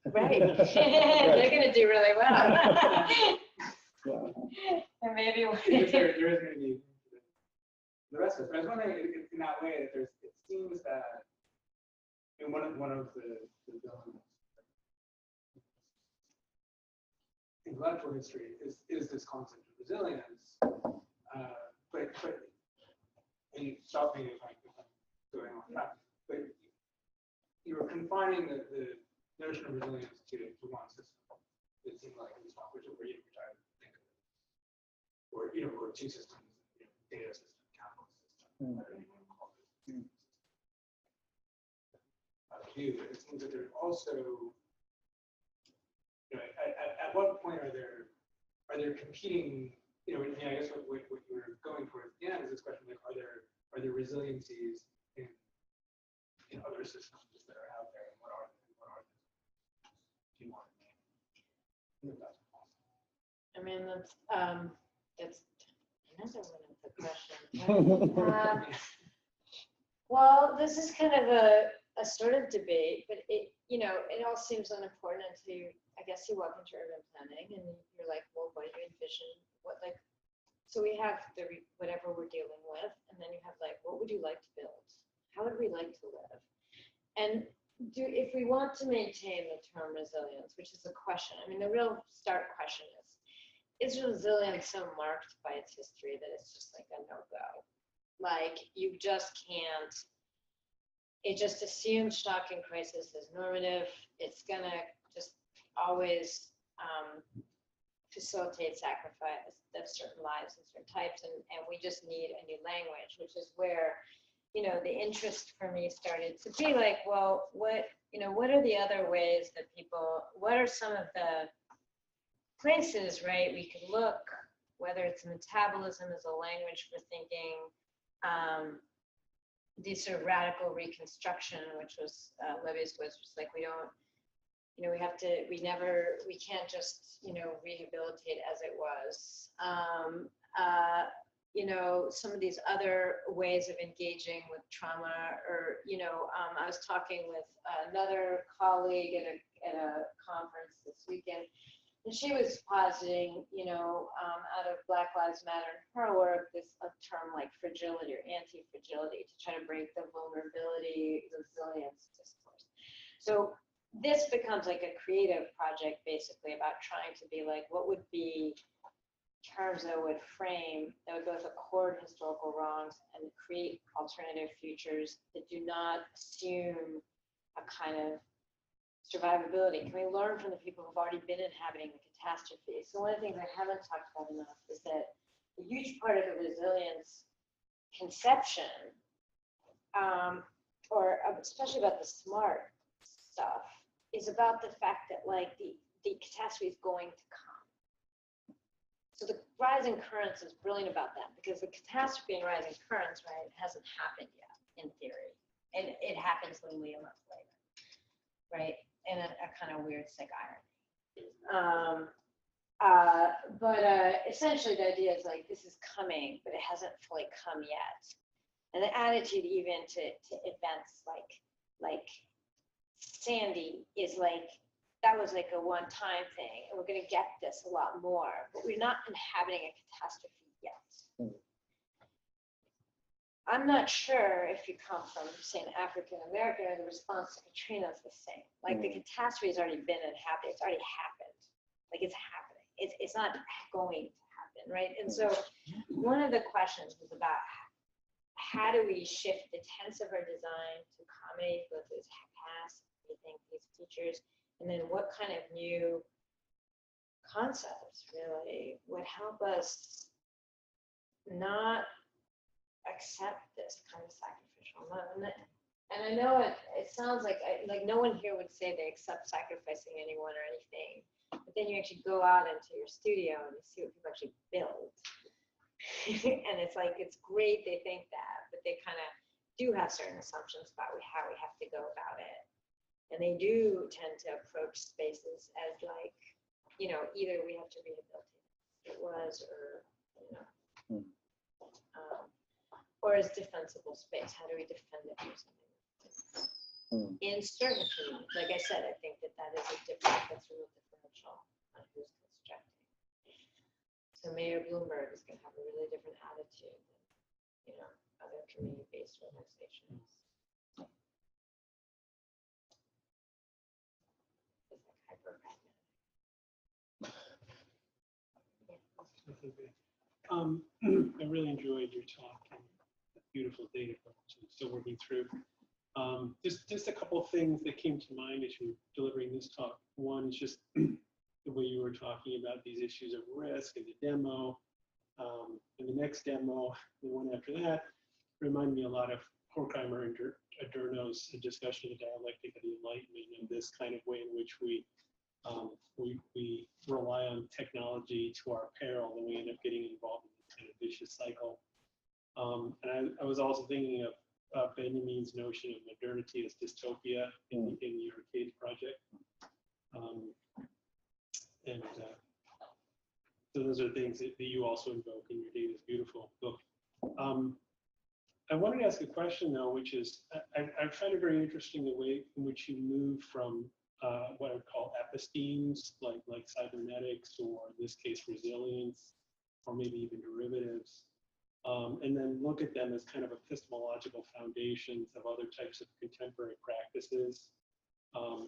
Right. They're going to do really well. Yeah. And maybe there is going to be the rest of it. But I was wondering in that way that it seems that in one of the villains intellectual history is this concept of resilience. But and you stop me if I'm going off track. But you're confining the notion of resilience to one system. It seems like in this talk, which is where you try to think of it, or two systems, data system, capital system, whatever you want to call it. It seems that there's also, at what point are there competing? I guess what you're going for at the end is this question: like, are there resiliencies in other systems that are out there, and what are they? Do you want to name? I mean, that's another one of the questions. Well, this is kind of a sort of debate, but it all seems unimportant until I guess you walk into urban planning and you're like, well, what do you envision? So we have whatever we're dealing with, and then you have like, what would you like to build? How would we like to live? And if we want to maintain the term resilience, which is a question, I mean, the real start question is resilience so marked by its history that it's just like a no-go? Like, you just can't, it just assumes shock and crisis is normative. It's gonna just always facilitate sacrifice of certain lives and certain types, and we just need a new language, which is where the interest for me started to be like, well, what are the other ways that what are some of the places, right, we could look, whether it's metabolism as a language for thinking, these sort of radical reconstruction, which was Levy's was just like, we don't, we can't just, rehabilitate as it was. Some of these other ways of engaging with trauma, or, I was talking with another colleague at a conference this weekend, and she was positing, out of Black Lives Matter in her work, this term like fragility or anti-fragility to try to break the vulnerability, resilience discourse. So this becomes like a creative project, basically, about trying to be like, what would be terms that would frame, that would both accord historical wrongs and create alternative futures that do not assume a kind of survivability. Can we learn from the people who've already been inhabiting the catastrophe? So one of the things I haven't talked about enough is that a huge part of the resilience conception, or especially about the smart stuff, is about the fact that like the catastrophe is going to come. So the rising currents is brilliant about that, because the catastrophe and rising currents, right, hasn't happened yet in theory. And it happens literally a month later. right? In a kind of weird sick irony. But essentially the idea is like, this is coming, but it hasn't fully come yet. And the attitude even to events like Sandy is like, that was like a one-time thing, and we're going to get this a lot more, but we're not inhabiting a catastrophe yet. I'm not sure if you come from, say, an African American, the response to Katrina is the same. Like the catastrophe has already been inhabited, it's already happened. Like it's happening. It's not going to happen, right? And so one of the questions was about how do we shift the tense of our design to accommodate both those past, we think, these features, and then what kind of new concepts really would help us not accept this kind of sacrificial mode. And I know it sounds like no one here would say they accept sacrificing anyone or anything, but then you actually go out into your studio and you see what people actually build. And it's like, it's great they think that, but they kind of do have certain assumptions about how we have to go about it. And they do tend to approach spaces as like, either we have to rehabilitate it was, or, or as defensible space. How do we defend it or something? In certain communities, like I said, I think that is a different, that's a real differential on who's constructing. So Mayor Bloomberg is going to have a really different attitude than, other community-based organizations. It's like hyper-pragmatic. I really enjoyed your talk and the beautiful data points I'm still working through. Just a couple of things that came to mind as you were delivering this talk. One is just the way you were talking about these issues of risk and the demo. And the next demo, the one after that, reminded me a lot of Horkheimer and Adorno's discussion of the dialectic of the Enlightenment and this kind of way in which we rely on technology to our peril and we end up getting involved in this kind of vicious cycle. And I was also thinking of Benjamin's notion of modernity as dystopia in the Arcade project. So those are things that you also invoke in your Data's Beautiful book. I wanted to ask a question though, which is, I find it very interesting the way in which you move from what I would call epistemes, like cybernetics, or in this case, resilience, or maybe even derivatives, and then look at them as kind of epistemological foundations of other types of contemporary practices,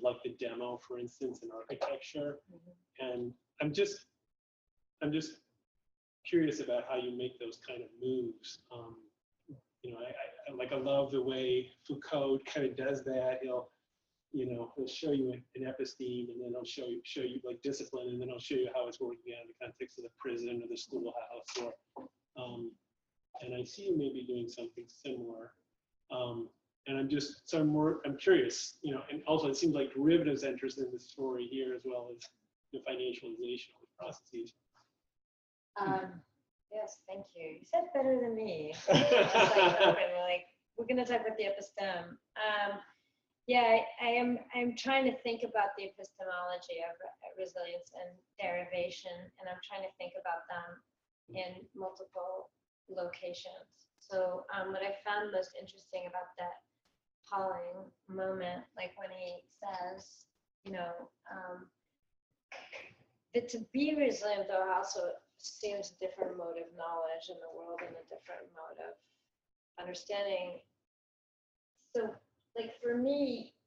like the demo, for instance, in architecture. And I'm just curious about how you make those kind of moves. I love the way Foucault kind of does that. He'll show you an episteme, and then he'll show you like discipline, and then he'll show you how it's working out in the context of the prison or the schoolhouse, and I see you maybe doing something similar. And I'm curious, and also it seems like derivatives enters in the story here as well as the financialization of the processes. Yes, thank you. You said better than me. We're going to talk about the episteme. I'm trying to think about the epistemology of resilience and derivation, and I'm trying to think about them in multiple locations. So what I found most interesting about that Pauling moment, like when he says, that to be resilient though also seems a different mode of knowledge in the world and a different mode of understanding. So like for me,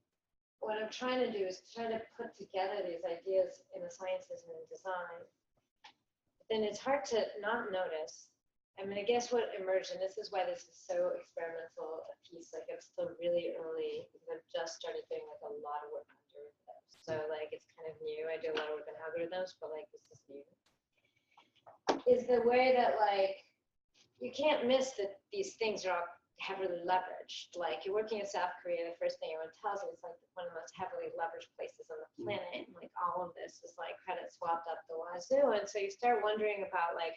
what I'm trying to do is try to put together these ideas in the sciences and in design. But then it's hard to not notice. I mean, I guess what emerged, and this is why this is so experimental a piece, like I'm still really early because I've just started doing like a lot of work on derivatives. So like it's kind of new. I do a lot of work on algorithms, but like this is new. Is the way that like you can't miss that these things are all heavily leveraged. Like you're working in South Korea, the first thing everyone tells you is like one of the most heavily leveraged places on the planet, and like all of this is like credit swapped up the wazoo. And so you start wondering about like,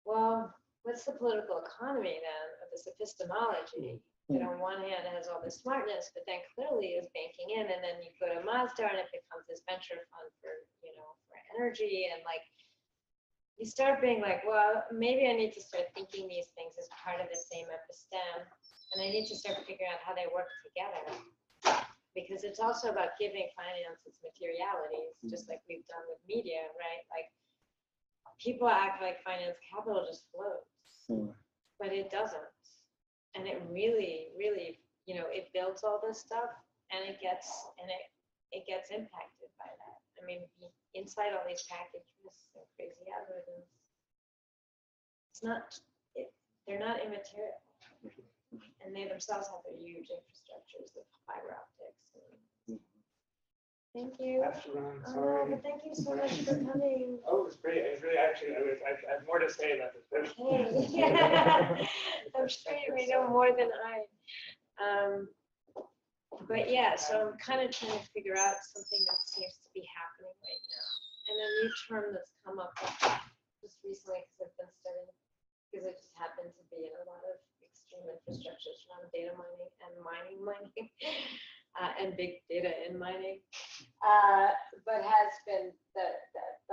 well, what's the political economy then of this epistemology? that on one hand has all this smartness, but then clearly is banking in, and then you go to Mazda and it becomes this venture fund for, you know, for energy, and like, you start being like, well, maybe I need to start thinking these things as part of the same episteme, and I need to start figuring out how they work together. Because it's also about giving finance its materialities, just like we've done with media, right? Like, people act like finance capital just floats, but it doesn't. And it really, really, you know, it builds all this stuff, and it gets impacted by that. I mean, inside all these packages and crazy algorithms, it's not, they're not immaterial. And they themselves have their huge infrastructures of fiber optics. Thank you. Astron, Oh, sorry. but thank you so much for coming. Oh, it was great. It was really actually, I have more to say about this. Hey, yeah. I'm sure you may know more than I. But yeah, so I'm kind of trying to figure out something that seems to be happening right now. And a new term that's come up just recently, because I've been studying, because it just happened to be in a lot of extreme infrastructures around data mining and mining, and big data in mining. But has been the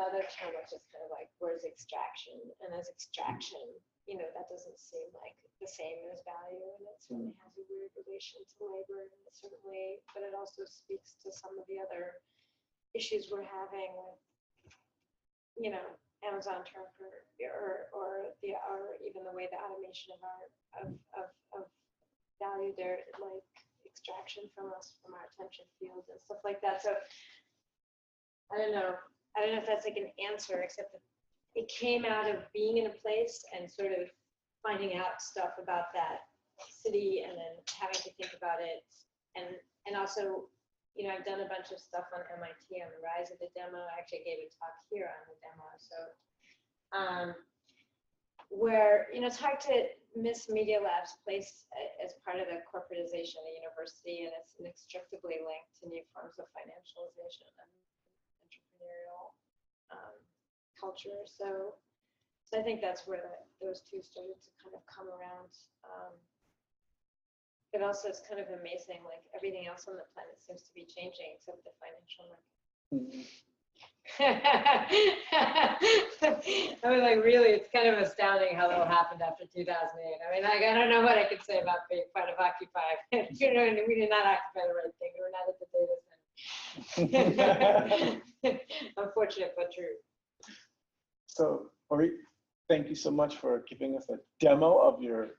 other term, which is kind of like, where's extraction? And as extraction, you know, that doesn't seem like the same as value, and it certainly has a weird relation to labor in a certain way, but it also speaks to some of the other issues we're having with, you know, Amazon trucker, or even the way the automation of value there, like extraction from us, from our attention fields and stuff like that. So I don't know if that's like an answer, except that it came out of being in a place and sort of finding out stuff about that city, and then having to think about it, and also, you know, I've done a bunch of stuff on MIT on the rise of the demo. I actually gave a talk here on the demo. So where, you know, it's hard to miss Media Lab's place as part of the corporatization of the university, and it's inextricably linked to new forms of financialization and entrepreneurial culture. So I think that's where those two started to kind of come around. But also it's kind of amazing, like everything else on the planet seems to be changing except the financial market. I mean, like, really, it's kind of astounding how little happened after 2008. I mean, like, I don't know what I could say about being part of Occupy. You know, we did not occupy the right thing. We were not at the data center. Unfortunate, but true. So, Ori, thank you so much for giving us a demo of your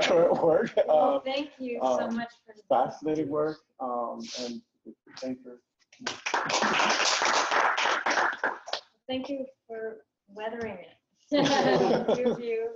current work. Well, thank you so much for fascinating work, and thank you. Thank you for weathering it. Two of you.